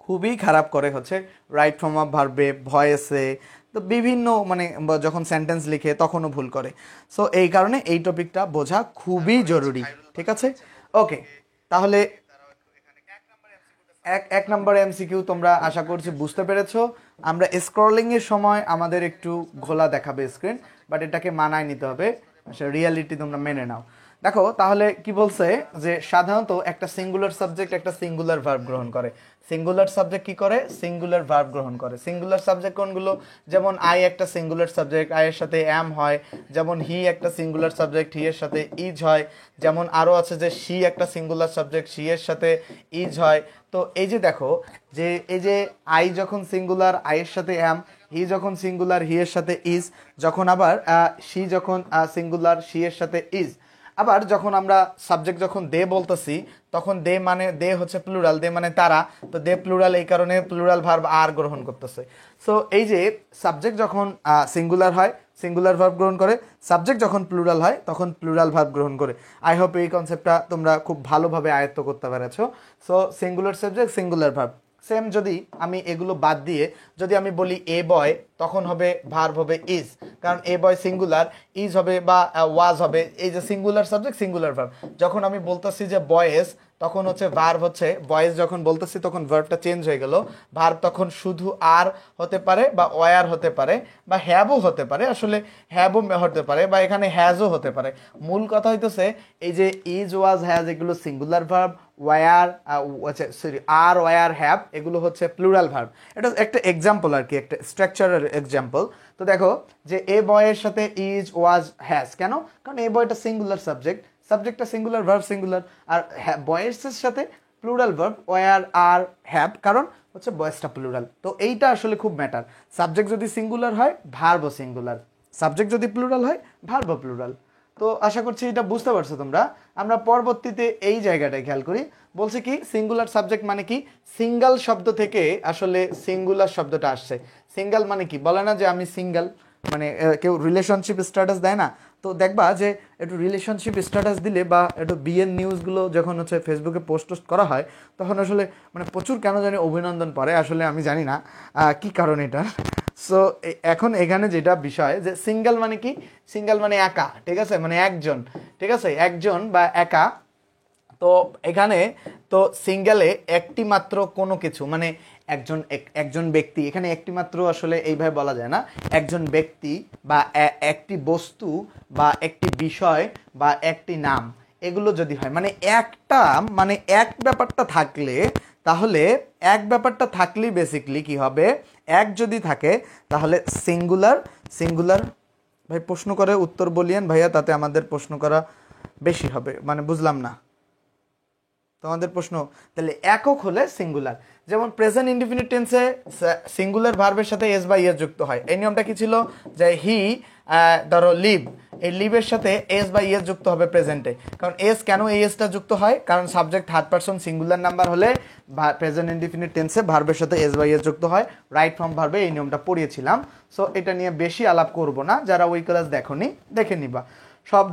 খুবই খারাপ করে হচ্ছে রাইট ফর্ম অফ ভার্বে, ভয়েসে, তো বিভিন্ন মানে যখন সেন্টেন্স লিখে তখনও ভুল করে। সো এই কারণে এই টপিকটা বোঝা খুবই জরুরি, ঠিক আছে? ওকে, তাহলে ১ নম্বর এমসিকিউ তোমরা আশা করছি বুঝতে পেরেছো। আমরা স্ক্রলিংয়ের সময় আমাদের একটু ঘোলা দেখাবে স্ক্রিন, বাট এটাকে মানায় নিতে হবে, রিয়ালিটি তোমরা মেনে নাও। দেখো তাহলে কি বলছে, যে সাধারণত একটা সিঙ্গুলার সাবজেক্ট একটা সিঙ্গুলার ভার্ব গ্রহণ করে। সিঙ্গুলার সাবজেক্ট কি করে? সিঙ্গুলার ভার্ব গ্রহণ করে। সিঙ্গুলার সাবজেক্ট কোনগুলো? যেমন আই একটা সিঙ্গুলার সাবজেক্ট, আই এর সাথে অ্যাম হয়। যেমন হি একটা সিঙ্গুলার সাবজেক্ট, হি এর সাথে ইজ হয়। যেমন আরও আছে যে শি একটা সিঙ্গুলার সাবজেক্ট, শি এর সাথে ইজ হয়। তো এই যে দেখো, যে এই যে আই যখন সিঙ্গুলার, আই এর সাথে অ্যাম, হি যখন সিঙ্গুলার, হি এর সাথে ইজ, যখন আবার শি যখন সিঙ্গুলার, শি এর সাথে ইজ। আবার যখন আমরা সাবজেক্ট যখন দে বলতেছি, তখন দে মানে দে হচ্ছে প্লুরাল, দে মানে তারা, তো দে প্লুরাল, এই কারণে প্লুরাল ভার্ব আর গ্রহণ করতেছে। সো এই যে সাবজেক্ট যখন সিঙ্গুলার হয় সিঙ্গুলার ভার্ব গ্রহণ করে, সাবজেক্ট যখন প্লুরাল হয় তখন প্লুরাল ভার্ব গ্রহণ করে। আই হোপ এই কনসেপ্টটা তোমরা খুব ভালোভাবে আয়ত্ত করতে পেরেছো। So singular subject singular verb same. যদি আমি এগুলো বাদ দিয়ে যদি আমি বলি এ বয়, তখন হবে ভার্ব হবে ইজ, কারণ এ বয় সিঙ্গুলার, ইজ হবে বা ওয়াজ হবে। এই যে সিঙ্গুলার সাবজেক্ট সিঙ্গুলার ভার্ব। যখন আমি বলতেছি যে বয়েজ, তখন হচ্ছে ভার্ব হচ্ছে বয়েজ, যখন বলতেছি তখন ভার্বটা চেঞ্জ হয়ে গেল। ভার্ব তখন শুধু আর হতে পারে, বা ওয়ার হতে পারে, বা হ্যাভও হতে পারে, আসলে হ্যাভও হতে পারে, বা এখানে হ্যাজও হতে পারে। মূল কথা হইতেছে এই যে ইজ, ওয়াজ, হ্যাজ এগুলো singular verb, were sorry are were have এগুলো হচ্ছে প্লুরাল ভার্ব। এটা একটা এক্সাম্পল আর কি, একটা স্ট্রাকচারের এক্সাম্পল। তো দেখো যে এ বয়ের সাথে ইজ, ওয়াজ, হ্যাজ, কেন? কারণ এ বয়টা সিঙ্গুলার সাবজেক্ট, সাবজেক্টটা সিঙ্গুলার, ভার্ব সিঙ্গুলার। আর বয়েসের সাথে প্লুরাল ভার্ব ওয়ার আর হ্যাভ, কারণ হচ্ছে বয়েসটা প্লুরাল। তো এইটা আসলে খুব ম্যাটার। সাবজেক্ট যদি সিঙ্গুলার হয় ভার্বও সিঙ্গুলার, সাবজেক্ট যদি প্লুরাল হয় ভার্বও প্লুরাল। তো আশা করছি এটা বুঝতে পারছো তোমরা। আমরা পরবর্তীতে এই জায়গাটায় খেয়াল করি, বলছে কি সিঙ্গুলার সাবজেক্ট মানে কি? সিঙ্গেল শব্দ থেকে আসলে সিঙ্গুলার শব্দটা আসছে। সিঙ্গেল মানে কি? বলে না যে আমি সিঙ্গেল, মানে কেউ রিলেশনশিপ স্ট্যাটাস দেয় না, তো দেখবা যে একটু রিলেশনশিপ স্ট্যাটাস দিলে বা একটু বিয়ের নিউজগুলো যখন হচ্ছে ফেসবুকে পোস্ট করা হয়, তখন আসলে মানে প্রচুর কেন জানি অভিনন্দন পড়ে, আসলে আমি জানি না কি কারণ এটা। সো এখন এখানে যেটা বিষয়, যে সিঙ্গেল মানে কি? সিঙ্গেল মানে একা, ঠিক আছে, মানে একজন, ঠিক আছে, একজন বা একা। তো এখানে তো সিঙ্গেলে একটি মাত্র কোনো কিছু মানে একজন ব্যক্তি, এখানে একটি মাত্র আসলে এইভাবে বলা যায় না, একজন ব্যক্তি বা একটি বস্তু বা একটি বিষয় বা একটি নাম, এগুলো যদি হয় মানে একটা মানে এক ব্যাপারটা থাকলে, তাহলে এক ব্যাপারটা থাকলেই বেসিকলি কি হবে, এক যদি থাকে তাহলে সিঙ্গুলার। ভাই প্রশ্ন করে উত্তর বলিয়েন ভাইয়া, তাতে আমাদের প্রশ্ন করা বেশি হবে, মানে বুঝলাম না তোমাদের প্রশ্ন। তাহলে একক হলে সিঙ্গুলার, যেমন প্রেজেন্ট ইনডিফিনিট টেন্সে সিঙ্গুলার ভার্বের সাথে এস বা ইএস যুক্ত হয়। এই নিয়মটা কি ছিল যে হি ধরো লিভ, এই লিভের সাথে এস বা ইএস যুক্ত হবে প্রেজেন্টে। কারণ এস কেন এই এসটা যুক্ত হয়, কারণ subject third person singular number হলে প্রেজেন্ট ইনডিফিনিট টেন্সে ভার্বের সাথে এস বা ইএস যুক্ত হয়, রাইট ফর্ম ভার্বে এই নিয়মটা পড়িয়েছিলাম। সো এটা নিয়ে বেশি আলাপ করব না, যারা ওই ক্লাস দেখোনি দেখে নিবা। সব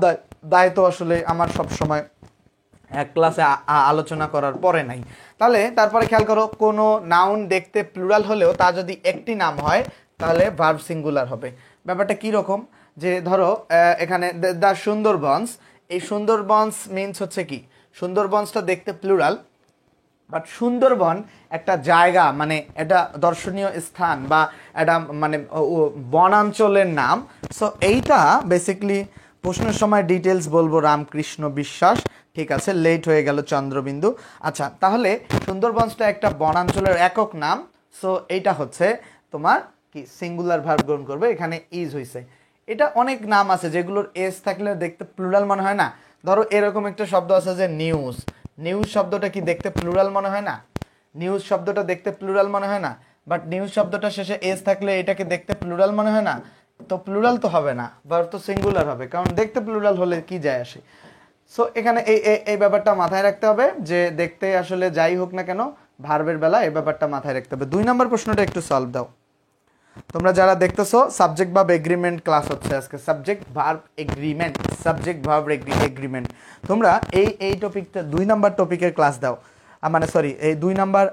দায় তো আসলে আমার সব সময় এক ক্লাসে আলোচনা করার পরে নাই। তাহলে তারপরে খেয়াল করো, কোনো নাউন দেখতে প্লুরাল হলেও তা যদি একটি নাম হয় তাহলে ভার্ব সিঙ্গুলার হবে। ব্যাপারটা কি রকম, যে ধরো এখানে দ্য সুন্দরবনস, এই সুন্দরবনস মিনস হচ্ছে কি, সুন্দরবনসটা দেখতে প্লুরাল, বাট সুন্দরবন একটা জায়গা মানে এটা দর্শনীয় স্থান বা এটা মানে বনাঞ্চলের নাম। সো এইটা বেসিকলি প্রশ্নের সময় ডিটেলস বলবো রামকৃষ্ণ বিশ্বাস, ঠিক আছে, লেট হয়ে গেল চন্দ্রবিন্দু। আচ্ছা, তাহলে সুন্দরবনসটা একটা বনাঞ্চলের একক নাম। সো এইটা হচ্ছে তোমার কি সিঙ্গুলার ভার্ব গ্রহণ করবে, এখানে ইজ হইছে। এটা অনেক নাম আছে যেগুলোর এস থাকলে দেখতে প্লুরাল মনে হয় না। ধরো এরকম একটা শব্দ আছে যে নিউজ, নিউজ শব্দটা কি দেখতে প্লুরাল মনে হয় না, নিউজ শব্দটা দেখতে প্লুরাল মনে হয় না, বাট নিউজ শব্দটা শেষে এস থাকলে এটাকে দেখতে প্লুরাল মনে হয় না, তো প্লুরাল তো হবে না, ভার্ব তো সিঙ্গুলার হবে, কারণ দেখতে প্লুরাল হলে কি যায় আসে। সো এখানে এই ব্যাপারটা মাথায় রাখতে হবে যে দেখতে আসলে যাই হোক না কেন ভার্বের বেলা এই ব্যাপারটা মাথায় রাখতে হবে। 2 নম্বর প্রশ্নটা একটু সলভ দাও। তোমরা যারা দেখতেছো সাবজেক্ট ভার্ব এগ্রিমেন্ট ক্লাস হচ্ছে আজকে, subject verb agreement, subject verb agreement. তোমরা এই টপিকটা 2 নাম্বার টপিকের ক্লাস দাও, মানে সরি এই 2 নাম্বার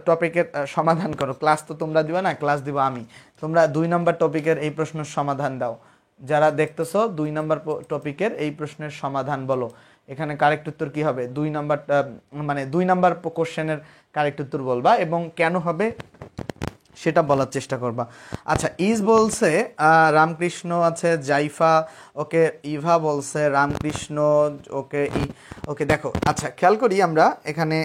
টপিকের সমাধান করো। ক্লাস তো তোমরা দিবা না, ক্লাস দিব আমি। তোমরা 2 নাম্বার টপিকের এই প্রশ্নের সমাধান দাও। যারা দেখতেছো 2 নাম্বার টপিকের এই প্রশ্নের সমাধান বলো। এখানে কারেক্ট উত্তর কি হবে, 2 নাম্বার মানে 2 নাম্বার কোশ্চেনের কারেক্ট উত্তর বলবা এবং কেন হবে সেটা বলার চেষ্টা করবা। আচ্ছা, ইজ বলছে রামকৃষ্ণ আছে, জাইফা ওকে, ইভা বলছে রামকৃষ্ণ ওকে, ওকে দেখো। আচ্ছা খেয়াল করি আমরা এখানে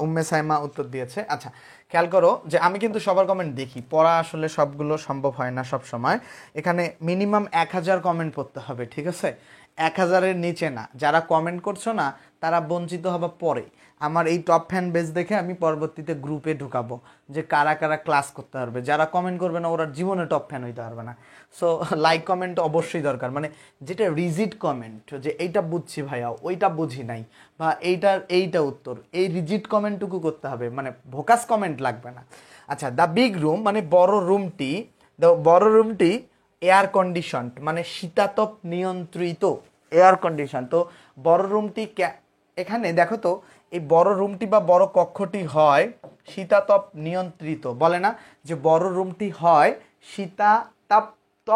উম্মে সাইমা উত্তর দিয়েছে। আচ্ছা খেয়াল করো যে আমি কিন্তু সবার কমেন্ট দেখি, পড়া আসলে সবগুলো সম্ভব হয় না সব সময়। এখানে মিনিমাম 1000 কমেন্ট পড়তে হবে, ঠিক আছে, 1000-এর নিচে না। যারা কমেন্ট করছো না তারা বঞ্চিত হবা পরে। আমার এই টপ ফ্যান বেস দেখে আমি পরবর্তীতে গ্রুপে ঢুকাবো যে কারা কারা ক্লাস করতে পারবে। যারা কমেন্ট করবে না ওরা জীবনে টপ ফ্যান হইতে পারবে না। সো লাইক কমেন্ট অবশ্যই দরকার, মানে যেটা রিজিড কমেন্ট, যে এইটা বুঝছি ভাইয়া ওইটা বুঝি নাই, বা এইটা উত্তর, এই রিজিড কমেন্টটুকু করতে হবে, মানে ভোকাস কমেন্ট লাগবে না। আচ্ছা, দ্য বিগ রুম মানে বড় রুমটি এয়ার কন্ডিশন মানে শীতাতপ নিয়ন্ত্রিত, এয়ার কন্ডিশন। তো বড় রুমটি এখানে দেখো তো, এই বড় রুমটি বা বড় কক্ষটি হয় শীতাতপ নিয়ন্ত্রিত, বলে না যে বড় রুমটি হয় শীতাতপ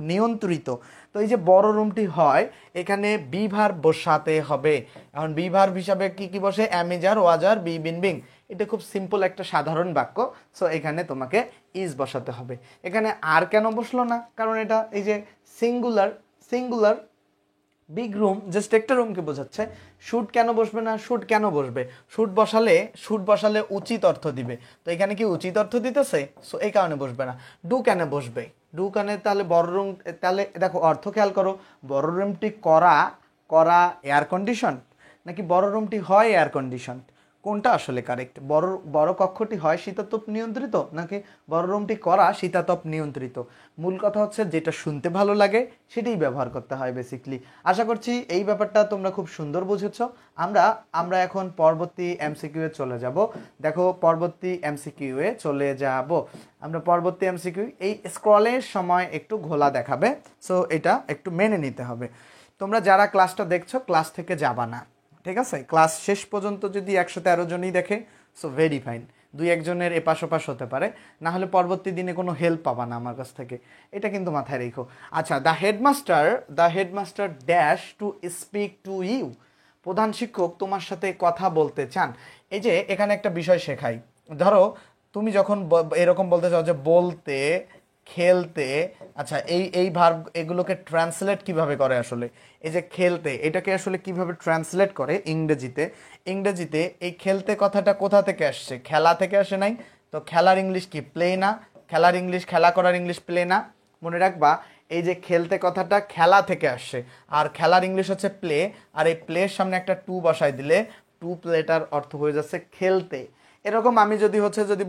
নিয়ন্ত্রিত। তো এই যে বড় রুমটি হয়, এখানে বি ভার্ব বসাতে হবে। এখন বি ভার্ব হিসাবে কি বসে, অ্যামিজার, ওয়াজার, বি বিন বিং। এটা খুব সিম্পল একটা সাধারণ বাক্য। সো এখানে তোমাকে ইজ বসাতে হবে। এখানে আর কেন বসলো না, কারণ এটা এই যে সিঙ্গুলার বিগ রুম জাস্ট একটা রুমকে বোঝাচ্ছে। শুড কেন বসবে না, শুড বসালে উচিত অর্থ দিবে, তো এখানে কি উচিত অর্থ দিতেছে, সো এই কারণে বসবে না। ডু কেন বসবে, তাহলে বড় রুম, তাহলে দেখো অর্থ খেয়াল করো, বড় রুমটি করা এয়ার কন্ডিশন নাকি বড় রুমটি হয় এয়ার কন্ডিশন, কোনটা আসলে কারেক্ট? বড় কক্ষটি হয় শীতাতপ নিয়ন্ত্রিত নাকি বড় রুমটি করা শীতাতপ নিয়ন্ত্রিত? মূল কথা হচ্ছে যেটা শুনতে ভালো লাগে সেটাই ব্যবহার করতে হয় বেসিকলি। আশা করছি এই ব্যাপারটা তোমরা খুব সুন্দর বুঝেছ। আমরা এখন পরবর্তী এমসিকিউ এ চলে যাব। দেখো পরবর্তী এমসিকিউ এ চলে যাব আমরা। পরবর্তী এমসিকিউ এই স্ক্রলের সময় একটু ঘোলা দেখাবে, সো এটা একটু মেনে নিতে হবে। তোমরা যারা ক্লাসটা দেখছো ক্লাস থেকে যাবা না, ঠিক আছে? ক্লাস শেষ পর্যন্ত যদি 113 জনই দেখে, সো ভেরি ফাইন, 2-1 জনের এপাশ ওপাশ হতে পারে, না হলে পরবর্তী দিনে কোনো হেল্প পাবা না আমার কাছ থেকে, এটা কিন্তু মাথায় রেখো। আচ্ছা, the headmaster dash to speak to you, প্রধান শিক্ষক তোমার সাথে কথা বলতে চান। এই যে এখানে একটা বিষয় শেখাই, ধরো তুমি যখন এরকম বলতে চাও যে বলতে, খেলতে, আচ্ছা এই ভার্ব এগুলোকে ট্রান্সলেট কিভাবে করে আসলে, এই যে খেলতে এটাকে আসলে কিভাবে ট্রান্সলেট করে ইংরেজিতে, ইংরেজিতে এই খেলতে কথাটা কোথা থেকে আসছে, খেলা থেকে আসে নাই? তো খেলার ইংলিশ কি? প্লে না? খেলার ইংলিশ, খেলা করার ইংলিশ প্লে না? মনে রাখবা এই যে খেলতে কথাটা খেলা থেকে আসছে, আর খেলার ইংলিশ হচ্ছে প্লে, আর এই প্লের সামনে একটা টু বসাই দিলে টু প্লেটার অর্থ হয়ে যাচ্ছে খেলতে। এরকম আমি যদি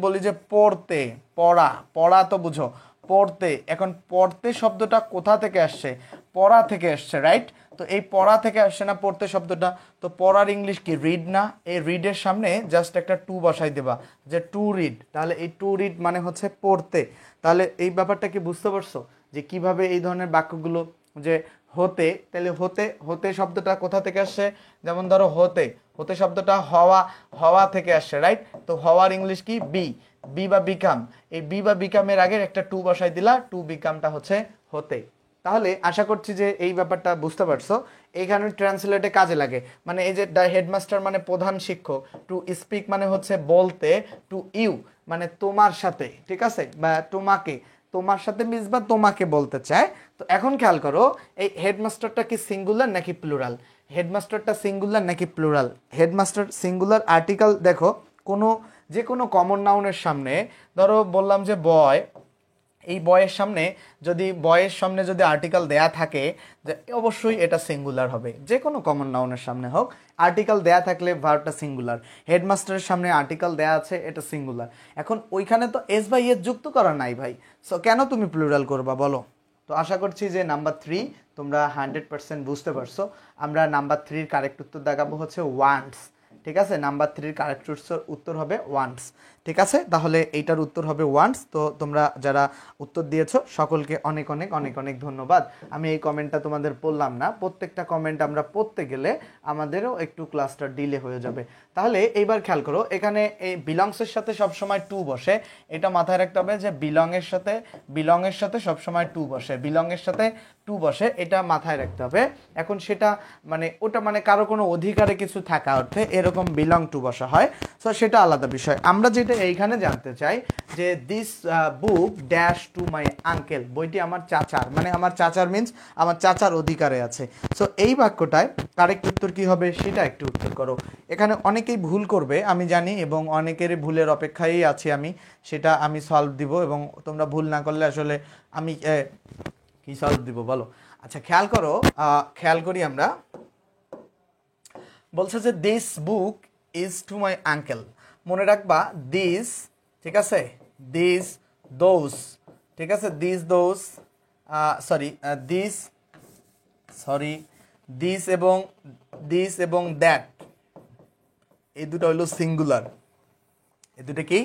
বলি যে পড়তে, পড়া, পড়া তো বুঝো, পড়তে, এখন পড়তে শব্দটা কোথা থেকে আসছে? পড়া থেকে আসছে, রাইট? তো এই পড়া থেকে আসছে না পড়তে শব্দটা, তো পড়ার ইংলিশ কি? রিড না? এই রিডের সামনে জাস্ট একটা টু বসাই দেবা, যে টু রিড, তাহলে এই টু রিড মানে হচ্ছে পড়তে। তাহলে এই ব্যাপারটা কি বুঝতে পারছো যে কিভাবে এই ধরনের বাক্যগুলো, যে হতে, তাহলে হতে, হতে শব্দটা কোথা থেকে আসছে? যেমন ধরো হতে, হতে শব্দটা হওয়া, হওয়া থেকে আসছে, রাইট? তো হওয়ার ইংলিশ কি? বি, বি বা বিকাম, এই বি বা বিকামের আগে একটা টু বসাই দিলা, টু বিকামটা হচ্ছে হতে। তাহলে আশা করছি যে এই ব্যাপারটা বুঝতে পারছো। এইখানে ট্রান্সলেটে কাজে লাগে, মানে এই যে দ্য হেডমাস্টার মানে প্রধান শিক্ষক, টু স্পিক মানে হচ্ছে বলতে, টু ইউ মানে তোমার সাথে, ঠিক আছে, বা তোমাকে, তোমার সাথে মিস বা তোমাকে বলতে চায়। তো এখন খেয়াল করো এই হেডমাস্টারটা কি সিঙ্গুলার নাকি প্লুরাল? হেডমাস্টারটা সিঙ্গুলার নাকি প্লুরাল? Headmaster singular. আর্টিকেল দেখো, যে কোনো কমন নাউনের সামনে, ধরো বললাম যে বয়, এই বয়ের সামনে যদি আর্টিকেল দেয়া থাকে, যে অবশ্যই এটা সিঙ্গুলার হবে, যে কোনো কমন নাউনের সামনে হোক আর্টিকেল দেয়া থাকলে ভার্বটা সিঙ্গুলার। হেডমাস্টারের সামনে আর্টিকেল দেয়া আছে, এটা সিঙ্গুলার। এখন ওইখানে তো এস বা এস যুক্ত করা নাই ভাই, সো কেন তুমি প্লুরাল করবা বলো? তো আশা করছি যে নাম্বার 3 তোমরা 100% বুঝতে পারছো। আমরা নাম্বার 3-র কারেক্ট উত্তর দেখাবো হচ্ছে ওয়ান্টস, ঠিক আছে? নাম্বার 3-র কারেক্ট উত্তর হবে ওয়ান্টস, ঠিক আছে? তাহলে এইটার উত্তর হবে ওয়ান্টস। তো তোমরা যারা উত্তর দিয়েছো সকলকে অনেক অনেক অনেক অনেক ধন্যবাদ। আমি এই কমেন্টটা তোমাদের পড়লাম না, প্রত্যেকটা কমেন্ট আমরা পড়তে গেলে আমাদেরও একটু ক্লাসটা ডিলে হয়ে যাবে। তাহলে এইবার খেয়াল করো, এখানে এই বিলংসের সাথে সবসময় টু বসে, এটা মাথায় রাখতে হবে যে বিলংয়ের সাথে সবসময় টু বসে, বিলংয়ের সাথে টু বসে, এটা মাথায় রাখতে হবে। এখন সেটা মানে ওটা মানে কারো কোনো অধিকারে কিছু থাকা অর্থে এরকম বিলং টু বসা হয়, সো সেটা আলাদা বিষয়। আমরা যেটা এইখানে জানতে চাই যে this book dash to my uncle, বইটি আমার চাচার, মানে আমার চাচার মিন্স আমার চাচার অধিকারে আছে। সো এই বাক্যটায় কারেক্ট উত্তর কি হবে সেটা একটু উত্তর করো। এখানে অনেকেই ভুল করবে আমি জানি, এবং অনেকের ভুলের অপেক্ষায় আছি আমি, সেটা আমি সলভ দিব, এবং তোমরা ভুল না করলে আসলে আমি কি সলভ দিব বলো? আচ্ছা খেয়াল করি আমরা, বলছে যে this book is to my uncle. মনে রাখবা দিস, ঠিক আছে, দিস, দোজ, ঠিক আছে, দিস, দোজ, দিস এবং দ্যাট, এই দুটো হলো সিঙ্গুলার। এই দুটো কি?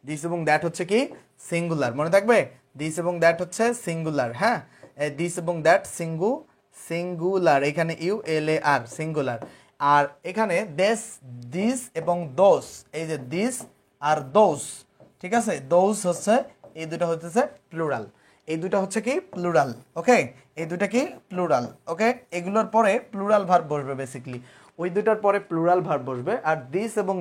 দিস এবং দ্যাট হচ্ছে কি? সিঙ্গুলার, মনে থাকবে? দিস এবং দ্যাট হচ্ছে সিঙ্গুলার, হ্যাঁ, দিস এবং দ্যাট সিঙ্গুলার, এখানে ULAR সিঙ্গুলার। আর এখানে দিস এবং দোস, এই যে দিস আর দোস, ঠিক আছে, দোস হচ্ছে, এই দুটো হচ্ছে প্লুরাল, এই দুটো হচ্ছে কি? প্লুরাল, ওকে, এই দুটো কি? প্লুরাল, ওকে। এগুলোর পরে প্লুরাল ভার্ব বসবে, বেসিক্যালি ওই দুটার পরে প্লুরাল ভার্ব বসবে, আর দিস এবং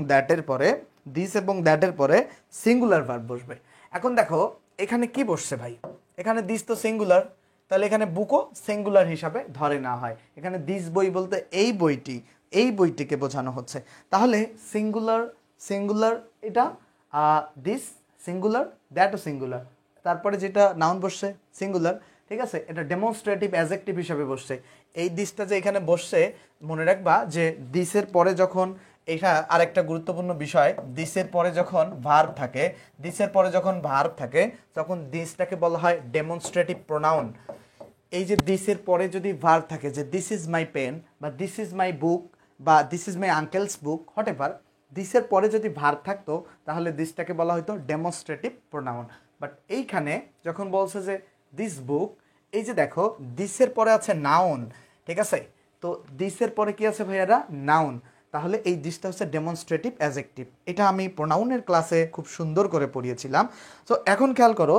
দ্যাটের পরে সিঙ্গুলার ভার্ব বসবে। এখন দেখো এখানে কি বসছে ভাই, এখানে দিস তো সিঙ্গুলার, তাহলে এখানে বুকও সিঙ্গুলার হিসাবে ধরে না হয়। এখানে দিস বই বলতে এই বইটিকে বোঝানো হচ্ছে, তাহলে সিঙ্গুলার এটা, দিস সিঙ্গুলার, দ্যাটও সিঙ্গুলার, তারপরে যেটা নাউন বসছে সিঙ্গুলার, ঠিক আছে, এটা ডেমনস্ট্রেটিভ অ্যাডজেক্টিভ হিসাবে বসছে। এই দিসটা যে এখানে বসছে, মনে রাখবা যে দিসের পরে যখন, এটা আরেকটা গুরুত্বপূর্ণ বিষয়, দিসের পরে যখন ভার্ব থাকে তখন দিসটাকে বলা হয় ডেমনস্ট্রেটিভ প্রোনাউন। এই যে দিসের পরে যদি ভার্ব থাকে, যে দিস ইজ মাই পেন, বা দিস ইজ মাই বুক, বা this is my uncle's book, whatever, দিসের পরে যদি ভার্ব থাকতো তাহলে দিসটাকে বলা হতো ডেমনস্ট্রেটিভ প্রোনাউন। বাট এইখানে যখন বলছে যে দিস বুক, এই যে দেখো দিসের পরে আছে নাউন, ঠিক আছে, তো দিসের পরে কি আছে ভাইয়ারা? নাউন, তাহলে এই দিসটা হচ্ছে ডেমনস্ট্রেটিভ অ্যাডজেক্টিভ। এটা আমি প্রোনাউনের ক্লাসে খুব সুন্দর করে পড়িয়েছিলাম। সো এখন খেয়াল করো,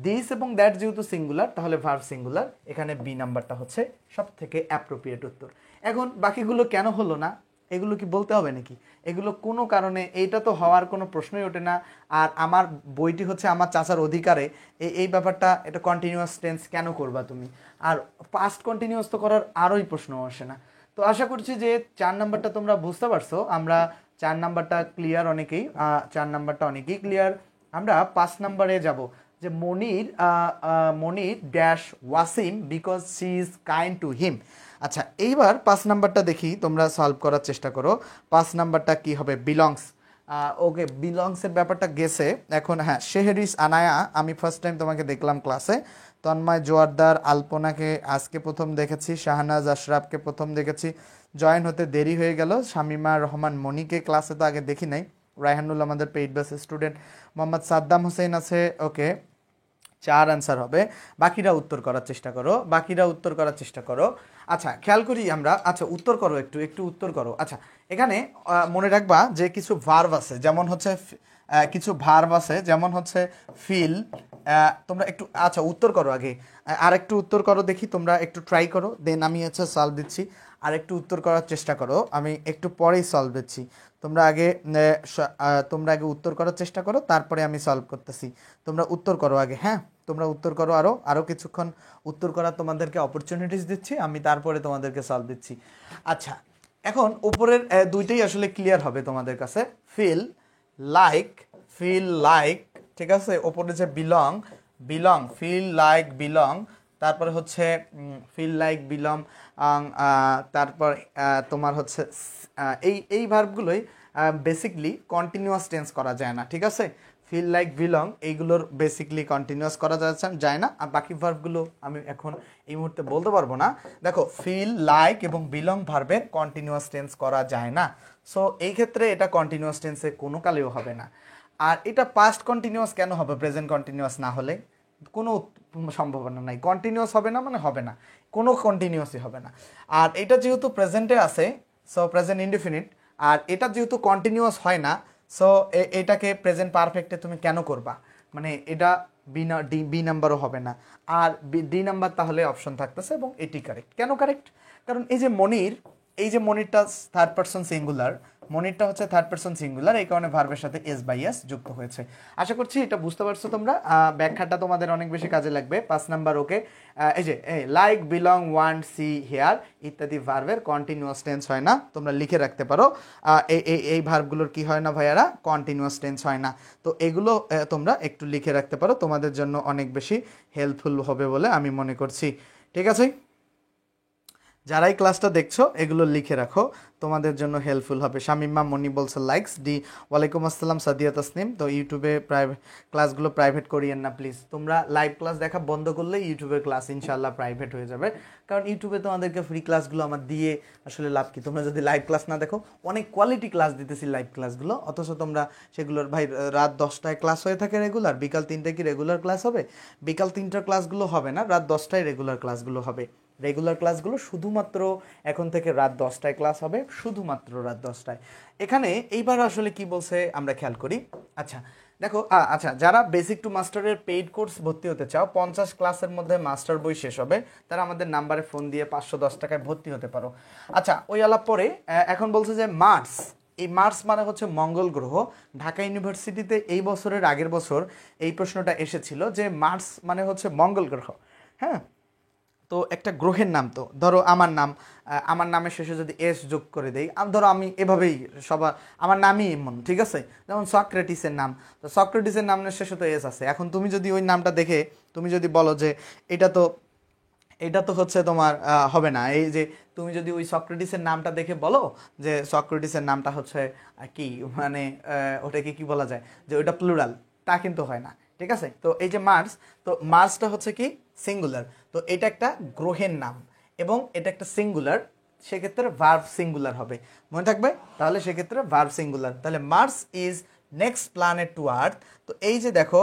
দিস এবং দ্যাট যেহেতু সিঙ্গুলার, তাহলে ভার্ব সিঙ্গুলার, এখানে বি নাম্বারটা হচ্ছে সব থেকে অ্যাপ্রোপ্রিয়েট উত্তর। এখন বাকিগুলো কেন হলো না, এগুলো কি বলতে হবে নাকি? এগুলো কোনো কারণে, এইটা তো হওয়ার কোনো প্রশ্নই ওঠে না। আর আমার বইটি হচ্ছে আমার চাচার অধিকারে, এই ব্যাপারটা, এটা কন্টিনিউয়াস টেন্স কেন করবা তুমি? আর পাস্ট কন্টিনিউয়াস তো করার আরোই প্রশ্ন আসে না। তো আশা করছি যে 4 নাম্বারটা তোমরা বুঝতে পারছো। আমরা 4 নাম্বারটা ক্লিয়ার অনেকেই, 4 নাম্বারটা অনেকেই ক্লিয়ার। আমরা 5 নাম্বারে যাব, যে Monir dash Wasim because she is kind to him. আচ্ছা, এইবার 5 নাম্বারটা দেখি, তোমরা সলভ করার চেষ্টা করো। 5 নাম্বারটা কি হবে? বিলংস। ওকে, বিলংসের ব্যাপারটা গেছে। এখন হ্যাঁ, শেহরিস আনায়া আমি ফার্স্ট টাইম তোমাকে দেখলাম ক্লাসে। তন্ময় জোয়ারদার আলপনাকে আজকে প্রথম দেখেছি, শাহনাজ আশরাফকে প্রথম দেখেছি, জয়েন হতে দেরি হয়ে গেল। শামিমা রহমান মনিকে ক্লাসে তো আগে দেখি নাই। রায়হানুল আমাদের পেইড বাস স্টুডেন্ট। মোহাম্মদ সাদ্দাম হোসেন আছে, ওকে 4 অ্যান্সার হবে। বাকিরা উত্তর করার চেষ্টা করো, বাকিরা উত্তর করার চেষ্টা করো। আচ্ছা, খেয়াল করি আমরা। আচ্ছা, উত্তর করো, একটু উত্তর করো। আচ্ছা, এখানে মনে রাখবা যে কিছু ভার্ব আছে, যেমন হচ্ছে কিছু ভার্ব আছে, যেমন হচ্ছে ফিল। তোমরা একটু আচ্ছা উত্তর করো আগে, আর একটু উত্তর করো দেখি, তোমরা একটু ট্রাই করো, দেন আমি হচ্ছে সলভ দিচ্ছি। আর একটু উত্তর করার চেষ্টা করো, আমি একটু পরেই সলভ দিচ্ছি। তোমরা আগে উত্তর করার চেষ্টা করো, তারপরে আমি সলভ করতেছি। তোমরা উত্তর করো আগে, হ্যাঁ তোমরা উত্তর করো। আরও কিছুক্ষণ উত্তর করার তোমাদেরকে অপরচুনিটিস দিচ্ছি আমি, তারপরে তোমাদেরকে সলভ দিচ্ছি। আচ্ছা, এখন উপরের দুইটাই আসলে ক্লিয়ার হবে তোমাদের কাছে। ফিল লাইক, ঠিক আছে। ওপরে যে বিলং, ফিল লাইক বিলং, তারপরে হচ্ছে ফিল লাইক বিলং, তারপর তোমার হচ্ছে এই ভার্বগুলোই বেসিকলি কন্টিনিউয়াস টেন্স করা যায় না, ঠিক আছে। ফিল লাইক বিলং এইগুলোর বেসিকলি কন্টিনিউয়াস করা যায় না। আর বাকি ভার্বগুলো আমি এখন এই মুহূর্তে বলতে পারবো না। দেখো, ফিল লাইক এবং বিলং ভার্বের কন্টিনিউয়াস টেন্স করা যায় না। সো এই ক্ষেত্রে এটা কন্টিনিউয়াস টেন্সে কোনো কালেও হবে না। আর এটা পাস্ট কন্টিনিউয়াস কেন হবে প্রেজেন্ট কন্টিনিউয়াস না হলে? কোনো সম্ভাবনা নাই। কন্টিনিউয়াস হবে না মানে হবে না, কোনো কন্টিনিউয়াসই হবে না। আর এটা যেহেতু প্রেজেন্টে আছে, সো প্রেজেন্ট ইনডিফিনিট। আর এটা যেহেতু কন্টিনিউয়াস হয় না, সো এটাকে প্রেজেন্ট পারফেক্টে তুমি কেন করবা? মানে এটা বি নাম্বারও হবে না, আর ডি নাম্বার তাহলে অপশন থাকতেছে, এবং এটি কারেক্ট। কেন কারেক্ট? কারণ এই যে মনিরটা থার্ড পারসন সিঙ্গুলার, মনিরটা হচ্ছে থার্ড পারসন সিঙ্গুলার, এই কারণে ভার্বের সাথে এস বাই এস যুক্ত হয়েছে। আশা করছি এটা বুঝতে পারছো তোমরা। ব্যাখ্যাটা তোমাদের অনেক বেশি কাজে লাগবে। 5 নাম্বার ওকে, এই যে like, belong, want, see, hear ইত্যাদি ভার্বের কন্টিনিউয়াস টেন্স হয় না। তোমরা লিখে রাখতে পারো, এই ভার্বগুলোর কি হয় না ভাইয়ারা? কন্টিনিউয়াস টেন্স হয় না। তো এগুলো তোমরা একটু লিখে রাখতে পারো, তোমাদের জন্য অনেক বেশি হেল্পফুল হবে বলে আমি মনে করছি। ঠিক আছে, যারাই ক্লাসটা দেখছো এগুলো লিখে রাখো, তোমাদের জন্য হেল্পফুল হবে। শামিমা মনি বলছে লাইকস ডি। ওয়ালাইকুম আসসালাম সাদিয়া তাসনিম। তো ইউটিউবে ক্লাসগুলো প্রাইভেট করিয়েন না প্লিজ। তোমরা লাইভ ক্লাস দেখা বন্ধ করলে ইউটিউবের ক্লাস ইনশাল্লাহ প্রাইভেট হয়ে যাবে। কারণ ইউটিউবে তোমাদেরকে ফ্রি ক্লাসগুলো আমার দিয়ে আসলে লাভ কি? তোমরা যদি লাইভ ক্লাস না দেখো, অনেক কোয়ালিটি ক্লাস দিতেছি লাইভ ক্লাসগুলো, অথচ তোমরা সেগুলোর ভাই রাত 10টায় ক্লাস হয়ে থাকে রেগুলার, বিকাল 3টায় কি রেগুলার ক্লাস হবে? বিকাল 3টার ক্লাসগুলো হবে না, রাত 10টায় রেগুলার ক্লাসগুলো হবে। রেগুলার ক্লাসগুলো শুধুমাত্র এখন থেকে রাত 10টায় ক্লাস হবে, শুধুমাত্র রাত 10টায়। এখানে এইবার আসলে কি বলছে আমরা খেয়াল করি। আচ্ছা দেখো, আচ্ছা যারা বেসিক টু মাস্টারের পেইড কোর্স ভর্তি হতে চাও, 50 ক্লাসের মধ্যে মাস্টার বই শেষ হবে, তারা আমাদের নাম্বারে ফোন দিয়ে 510 টাকায় ভর্তি হতে পারো। আচ্ছা, ওই আলাপ পরে এখন বলছে যে মার্স, এই মার্স মানে হচ্ছে মঙ্গল গ্রহ। ঢাকা ইউনিভার্সিটিতে এই বছরের আগের বছর এই প্রশ্নটা এসেছিল যে মার্স মানে হচ্ছে মঙ্গল গ্রহ। হ্যাঁ, তো একটা গ্রহের নাম, তো ধরো আমার নামের শেষে যদি এস যোগ করে দেই, ধরো আমি এভাবেই আমার নামই এমন, ঠিক আছে। যেমন সক্রেটিসের নাম, তো সক্রেটিসের নামের শেষে তো এস আছে। এখন তুমি যদি ওই নামটা দেখে তুমি যদি বলো যে এটা তো হচ্ছে তোমার হবে না। এই যে তুমি যদি ওই সক্রেটিসের নামটা দেখে বলো যে সক্রেটিসের নামটা হচ্ছে কি, মানে ওটাকে কি বলা যায় যে ওইটা প্লুরাল, তা কিন্তু হয় না, ঠিক আছে। তো এই যে মার্স, তো মার্সটা হচ্ছে কি সিঙ্গুলার, তো এটা একটা গ্রহের নাম এবং এটা একটা সিঙ্গুলার, সেক্ষেত্রে ভার্ব সিঙ্গুলার হবে, মনে থাকবে। তাহলে সেক্ষেত্রে ভার্ব সিঙ্গুলার, তাহলে Mars is next planet to Earth. তো এই যে দেখো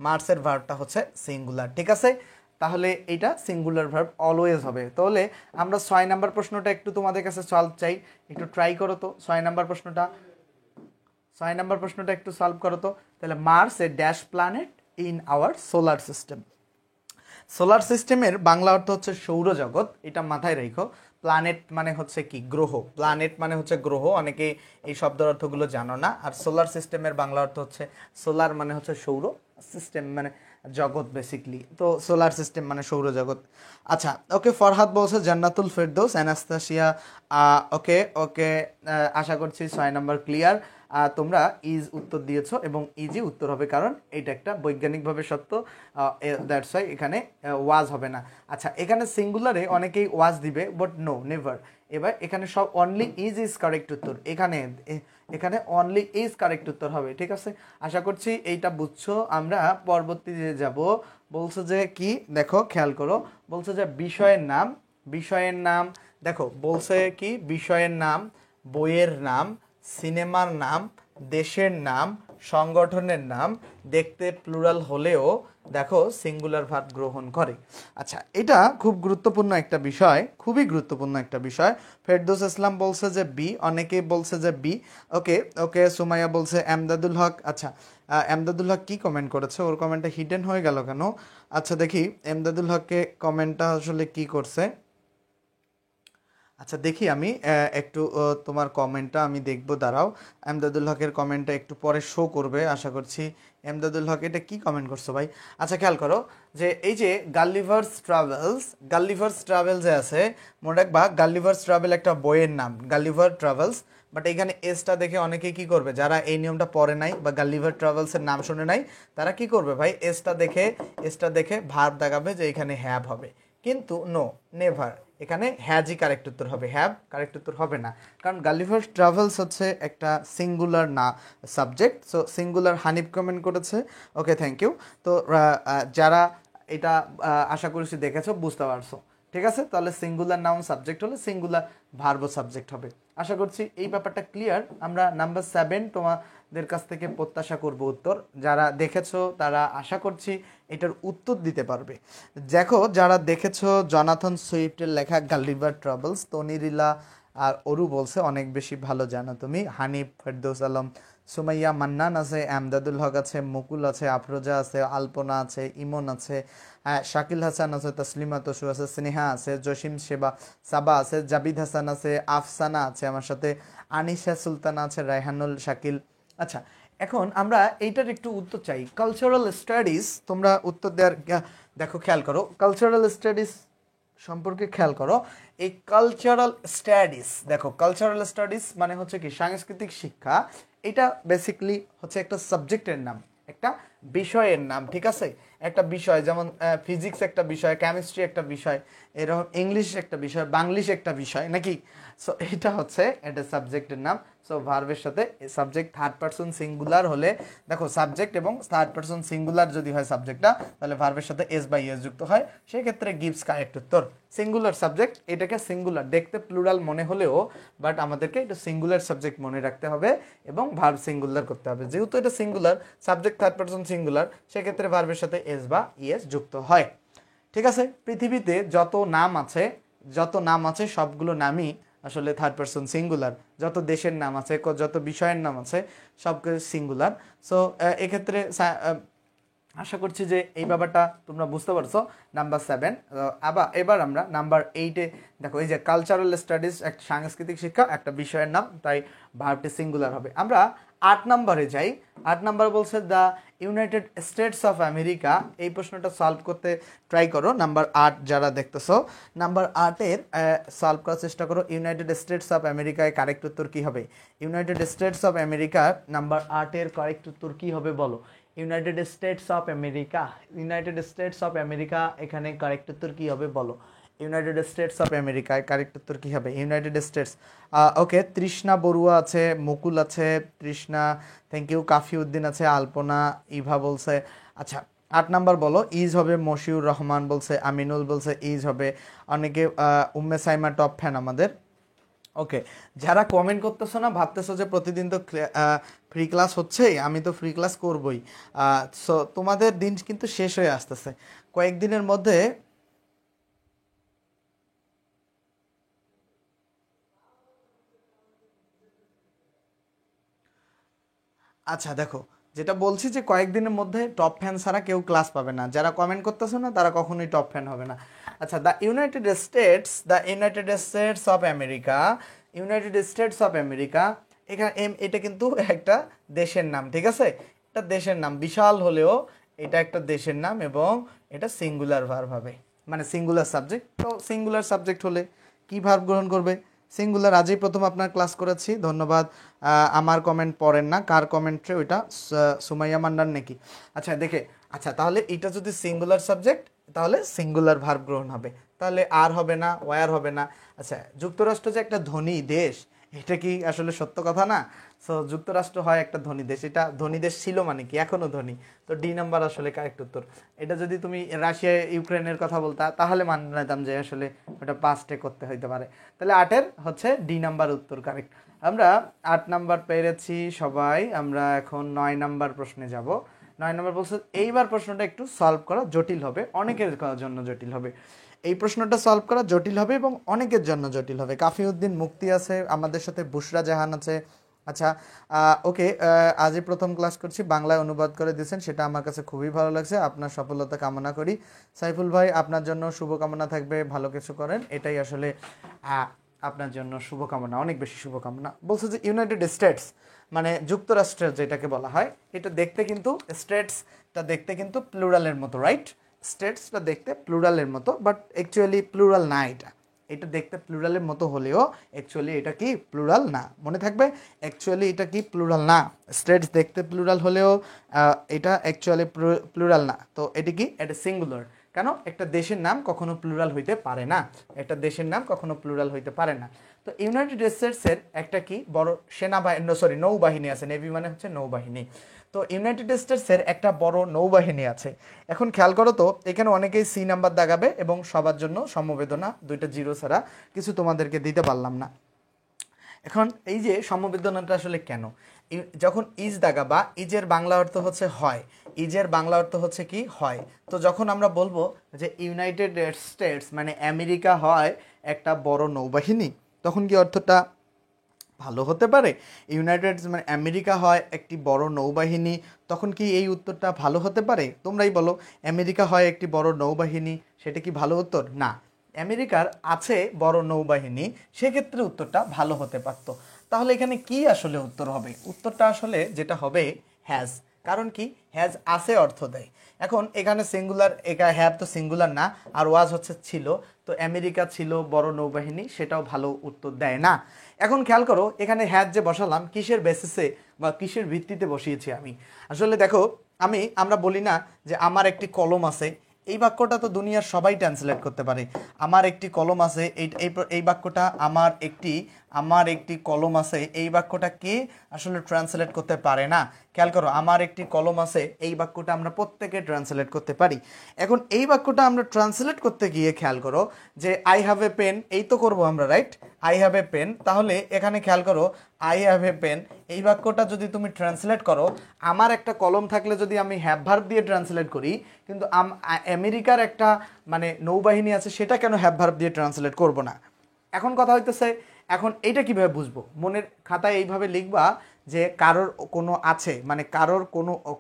মার্সের ভার্বটা হচ্ছে সিঙ্গুলার, ঠিক আছে। তাহলে এইটা সিঙ্গুলার ভার্ব অলওয়েজ হবে। তাহলে আমরা 6 নাম্বার প্রশ্নটা একটু তোমাদের কাছে সলভ চাই, একটু ট্রাই করো তো 6 নাম্বার প্রশ্নটা একটু সলভ করো তো। তাহলে Mars a dash planet in our solar system. Solar সিস্টেমের বাংলা অর্থ হচ্ছে সৌরজগৎ, এটা মাথায় রেখো। প্ল্যানেট মানে হচ্ছে কি গ্রহ, প্ল্যানেট মানে হচ্ছে গ্রহ, অনেকে এই শব্দের অর্থগুলো জানো না। আর সোলার সিস্টেমের বাংলা অর্থ হচ্ছে সোলার মানে হচ্ছে সৌর, সিস্টেম মানে জগৎ বেসিকলি, তো সোলার সিস্টেম মানে সৌরজগৎ। আচ্ছা ওকে, ফরহাদ বলছে জান্নাতুল ফেরদৌস, অ্যানাস্তাসিয়া। ওকে ওকে, আশা করছি 6 নম্বর ক্লিয়ার। তোমরা ইজ উত্তর দিয়েছো এবং ইজি উত্তর হবে, কারণ এটা একটা বৈজ্ঞানিকভাবে সত্য, দ্যাটস ওয়াই এখানে ওয়াজ হবে না। আচ্ছা এখানে সিঙ্গুলারে অনেকেই ওয়াজ দিবে, বাট নো, নেভার। এবার এখানে সব অনলি ইজ কারেক্ট উত্তর, এখানে অনলি ইজ কারেক্ট উত্তর হবে, ঠিক আছে? আশা করছি এইটা বুঝছো। আমরা পরবর্তীতে যাব। বলছো যে কি, দেখো খেয়াল করো, বলছো যে বিষয়ের নাম, দেখো বলছে কি বিষয়ের নাম, বইয়ের নাম, সিনেমার নাম, দেশের নাম, সংগঠনের নাম দেখতে প্লুরাল হলেও দেখো সিঙ্গুলার ভার্ব গ্রহণ করে। আচ্ছা এটা খুব গুরুত্বপূর্ণ একটা বিষয়, খুবই গুরুত্বপূর্ণ একটা বিষয়। ফেরদৌস ইসলাম বলছে যে বি, অনেকে বলছে যে বি। ওকে ওকে, সুমাইয়া বলছে এমদাদুল হক। আচ্ছা এমদাদুল হক কি কমেন্ট করেছে, ওর কমেন্টটা হিডেন হয়ে গেল কেন? আচ্ছা দেখি এমদাদুল হককে কমেন্টটা আসলে কি করছে। আচ্ছা দেখি আমি একটু তোমার কমেন্টটা আমি দেখবো, দাঁড়াও। এমদাদুল হকের কমেন্টটা একটু পরে শো করবে আশা করছি। এমদাদুল হক এটা কি কমেন্ট করছো ভাই? আচ্ছা খেয়াল করো যে এই যে গাল্লিভার্স ট্রাভেলস আছে, মনে রাখবা গাল্লিভার্স ট্রাভেল একটা বইয়ের নাম, গাল্লিভার ট্রাভেলস। বাট এখানে এসটা দেখে অনেকে কি করবে, যারা এই নিয়মটা পড়ে নাই বা গাল্লিভার ট্রাভেলসের নাম শুনে নাই, তারা কি করবে ভাই, এসটা দেখে ভার্ব দেখাবে যে এখানে হ্যাভ হবে, কিন্তু নো, নেভার। এখানে হ্যাজই কারেক্ট উত্তর হবে, হ্যাভ কারেক্ট উত্তর হবে না, কারণ গালিভার ট্রাভেলস হচ্ছে একটা সিঙ্গুলার না subject. So singular Hanif comment করেছে, ওকে থ্যাংক ইউ। তো যারা এটা আশা করছি দেখেছো, বুঝতে পারছো, ঠিক আছে? তাহলে সিঙ্গুলার নাউন সাবজেক্ট হলে সিঙ্গুলার ভার্বও সাবজেক্ট হবে। আশা করছি এই ব্যাপারটা ক্লিয়ার। আমরা নাম্বার 7 তোমাদের কাছ থেকে প্রত্যাশা করব উত্তর। যারা দেখেছো তারা আশা করছি এটার উত্তর দিতে পারবে। দেখো যারা দেখেছো, জনাথন সুইফটের লেখা গালিভার ট্রাভেলস, তনিরিলা আর অরু বলছে অনেক বেশি ভালো জানো তুমি। হানিফ, ফেরদৌস আলম, সুমাইয়া, মান্নান আছে, আমদাদুল হক আছে, মুকুল আছে, আফরোজা আছে, আলপনা আছে, ইমন আছে, শাকিল হাসান আছে, তসলিমা তসু আছে, স্নেহা আছে, জসিম সাবা আছে, জাবিদ হাসান আছে, আফসানা আছে আমার সাথে, আনিশা সুলতানা আছে, রায়হানুল শাকিল। আচ্ছা এখন আমরা এইটার একটু উত্তর চাই। কালচারাল স্টাডিজ, তোমরা উত্তর দেওয়ার দেখো খেয়াল করো, কালচারাল স্টাডিজ সম্পর্কে খেয়াল করো। এই কালচারাল স্টাডিজ, দেখো কালচারাল স্টাডিজ মানে হচ্ছে কি সাংস্কৃতিক শিক্ষা। এটা বেসিকলি হচ্ছে একটা সাবজেক্টের নাম, একটা বিষয়ের নাম, ঠিক আছে? একটা বিষয়, যেমন ফিজিক্স একটা বিষয়, কেমিস্ট্রি একটা বিষয়, এরকম ইংলিশ একটা বিষয়, বাংলিশ একটা বিষয়, নাকি? সো এটা হচ্ছে এটা সাবজেক্টের নাম। সো ভার্বের সাথে সাবজেক্ট থার্ড পারসন সিঙ্গুলার হলে, দেখো সাবজেক্ট এবং থার্ড পারসন সিঙ্গুলার যদি হয় সাবজেক্টটা, তাহলে ভার্বের সাথে এস বাই এস যুক্ত হয়, সেক্ষেত্রে গিভস কারেক্ট উত্তর। সিঙ্গুলার সাবজেক্ট, এটাকে সিঙ্গুলার দেখতে প্লুরাল মনে হলেও, বাট আমাদেরকে এটা সিঙ্গুলার সাবজেক্ট মনে রাখতে হবে এবং ভার্ব সিঙ্গুলার করতে হবে। যেহেতু এটা singular subject, third person singular, সেক্ষেত্রে ভার্বের সাথে এস বা ইএস যুক্ত হয়, ঠিক আছে? পৃথিবীতে যত নাম আছে সবগুলো নামই আসলে থার্ড পারসন সিঙ্গুলার। যত দেশের নাম আছে, যত বিষয়ের নাম আছে, সব সিঙ্গুলার। সো এক্ষেত্রে আশা করছি যে এই ব্যাপারটা তোমরা বুঝতে পারছো। নাম্বার 7, এবার আমরা নাম্বার 8-এ দেখো, এই যে কালচারাল স্টাডিজ একটা সাংস্কৃতিক শিক্ষা, একটা বিষয়ের নাম, তাই ভার্বটি সিঙ্গুলার হবে। আমরা 8 নম্বরে যাই। 8 নম্বর বলছে the United States of America. এই প্রশ্নটা সলভ করতে ট্রাই করো। নাম্বার 8 যারা দেখতেছো, নাম্বার 8-এর সলভ করার চেষ্টা করো। ইউনাইটেড স্টেটস অফ আমেরিকায় কারেক্ট উত্তর কি হবে? United States of America number 8-এর কারেক্ট উত্তর কি হবে বলো? ইউনাইটেড স্টেটস অফ আমেরিকা এখানে কারেক্ট উত্তর কি হবে বলো? ইউনাইটেড স্টেটস অফ আমেরিকায় কারেক্ট উত্তর কি হবে? United States. Okay, Trishna Barua আছে, মুকুল আছে, তৃষ্ণা থ্যাংক ইউ, কাফিউদ্দিন আছে, আলপনা, ইভা বলছে। আচ্ছা 8 নাম্বার বলো। ইজ হবে, মশিউর রহমান বলছে, আমিনুল বলছে ইজ হবে, অনেকে উম্মে সাইমা টপ ফ্যান আমাদের। ওকে, যারা কমেন্ট করতেছো না, ভাবতেছো যে প্রতিদিন তো ফ্রি ক্লাস হচ্ছেই, আমি তো ফ্রি ক্লাস করবই। সো তোমাদের দিন কিন্তু শেষ হয়ে আসতেছে কয়েকদিনের মধ্যে। আচ্ছা দেখো, যেটা বলছি যে কয়েকদিনের মধ্যে টপ ফ্যান ছাড়া কেউ ক্লাস পাবে না। যারা কমেন্ট করতেছো না তারা কখনোই টপ ফ্যান হবে না। আচ্ছা, the United States of America, United States of America, এখানে এটা কিন্তু একটা দেশের নাম, ঠিক আছে? এটা দেশের নাম, বিশাল হলেও এটা একটা দেশের নাম এবং এটা সিঙ্গুলার ভার্ব হবে, মানে সিঙ্গুলার সাবজেক্ট। তো সিঙ্গুলার সাবজেক্ট হলে কি ভার্ব গ্রহণ করবে? সিঙ্গুলার। আজই প্রথম আপনার ক্লাস করেছি, ধন্যবাদ। আমার কমেন্ট পড়েন না, কার কমেন্টে ওইটা? সুমাইয়া মান্ডার নাকি? আচ্ছা দেখে, আচ্ছা তাহলে এটা যদি সিঙ্গুলার সাবজেক্ট তাহলে সিঙ্গুলার ভার্ব গ্রহণ হবে, তাহলে আর হবে না, ওয়ার হবে না। আচ্ছা, যুক্তরাষ্ট্র যে একটা ধনী দেশ, এটা কি আসলে সত্য কথা না? সো যুক্তরাষ্ট্র হয় একটা ধনী দেশ, এটা ধনী দেশ ছিল মানে কি, এখনো ধনী। তো ডি নাম্বার আসলে কারেক্ট উত্তর। এটা যদি তুমি রাশিয়া ইউক্রেনের কথা বলতা তাহলে মানে নিতাম যে আসলে ওটা পাস্টে করতে হইতে পারে। তাহলে 8-এর হচ্ছে ডি নাম্বার উত্তর কারেক্ট। আমরা 8 নাম্বার পেরেছি সবাই। আমরা এখন 9 নাম্বার প্রশ্নে যাব। 9 নম্বর বলছে, এইবার প্রশ্নটা একটু সলভ করা জটিল হবে, অনেকের জন্য জটিল হবে। এই প্রশ্নটা সলভ করা জটিল হবে এবং অনেকের জন্য জটিল হবে। কাফিউদ্দিন মুক্তি আছে আমাদের সাথে, বুশরা জাহান আছে। আচ্ছা ওকে, আজই প্রথম ক্লাস করছি, বাংলায় অনুবাদ করে দিয়েছেন, সেটা আমার কাছে খুবই ভালো লাগছে। আপনার সফলতা কামনা করি। সাইফুল ভাই, আপনার জন্য শুভকামনা থাকবে, ভালো কিছু করেন, এটাই আসলে আপনার জন্য শুভকামনা, অনেক বেশি শুভকামনা। বলছে যে ইউনাইটেড স্টেটস মানে যুক্তরাষ্ট্রের যেটাকে বলা হয়, এটা দেখতে কিন্তু, স্টেটসটা দেখতে কিন্তু প্লুরালের মতো, রাইট? স্টেটসটা দেখতে প্লুরালের মতো, বাট অ্যাকচুয়ালি প্লুরাল না। এটা এটা দেখতে প্লুরালের মতো হলেও অ্যাকচুয়ালি এটা কি প্লুরাল না, মনে থাকবে। অ্যাকচুয়ালি এটা কি প্লুরাল না। স্টেটস দেখতে প্লুরাল হলেও এটা অ্যাকচুয়ালি প্লুরাল না। তো এটা কি? এটা সিঙ্গুলার। কেন? একটা দেশের নাম কখনো প্লুরাল হইতে পারে না, একটা দেশের নাম কখনো প্লুরাল হইতে পারে না। তো ইউনাইটেড স্টেটসের একটা কি বড় সেনাবাহিনী, নৌবাহিনী আছে। নেভি মানে হচ্ছে নৌবাহিনী। তো ইউনাইটেড স্টেটসের একটা বড় নৌবাহিনী আছে। এখন খেয়াল করো তো, এখানে অনেকেই সি নাম্বার দাগাবে এবং সবার জন্য সমবেদনা, 2টা জিরো ছাড়া কিছু তোমাদেরকে দিতে পারলাম না। এখন এই যে সমবেদনাটা আসলে কেন? যখন ইজ দাগাবা, ইজের বাংলা অর্থ হচ্ছে হয়, ইজের বাংলা অর্থ হচ্ছে কি হয়। তো যখন আমরা বলবো যে ইউনাইটেড স্টেটস মানে আমেরিকা হয় একটা বড় নৌবাহিনী, তখন কি অর্থটা ভালো হতে পারে? ইউনাইটেড মানে আমেরিকা হয় একটি বড় নৌবাহিনী, তখন কি এই উত্তরটা ভালো হতে পারে? তোমরাই বলো, আমেরিকা হয় একটি বড় নৌবাহিনী, সেটা কি ভালো উত্তর? না। আমেরিকার আছে বড় নৌবাহিনী, সেক্ষেত্রে উত্তরটা ভালো হতে পারত। তাহলে এখানে কি আসলে উত্তর হবে? উত্তরটা আসলে যেটা হবে হ্যাজ। কারণ কি? হ্যাজ আছে অর্থ দেয়। এখন এখানে সিঙ্গুলার, হ্যাভ তো সিঙ্গুলার না, আর ওয়াজ হচ্ছে ছিল। তো আমেরিকা ছিল বড় নৌবাহিনী, সেটাও ভালো উত্তর দেয় না। এখন খেয়াল করো, এখানে হ্যাজ যে বসালাম কিসের বেসিসে বা কিসের ভিত্তিতে বসিয়েছি আমি? আসলে দেখো, আমরা বলি না যে আমার একটি কলম আছে, এই বাক্যটা তো দুনিয়ার সবাই ট্রান্সলেট করতে পারে। আমার একটি কলম আছে, এই বাক্যটা আমার একটি কলম আছে, এই বাক্যটা কে আসলে ট্রান্সলেট করতে পারে না। খেয়াল করো, আমার একটি কলম আছে, এই বাক্যটা আমরা প্রত্যেকে ট্রান্সলেট করতে পারি। এখন এই বাক্যটা আমরা ট্রান্সলেট করতে গিয়ে খেয়াল করো যে আই হ্যাভ এ পেন, এই তো করবো আমরা, right? I have a pen. তাহলে এখানে খেয়াল করো, আই হ্যাভ এ পেন, এই বাক্যটা যদি তুমি ট্রান্সলেট করো, আমার একটা কলম থাকলে যদি আমি হ্যাভ ভার্ব দিয়ে ট্রান্সলেট করি, কিন্তু আমেরিকার একটা মানে নৌবাহিনী আছে, সেটা কেন হ্যাভ ভার্ব দিয়ে ট্রান্সলেট করব না? এখন কথা হইতেছে, এখন এইটা কিভাবে বুঝবো? মনের খাতায় এইভাবে লিখবা যে কারোর কোনো আছে, মানে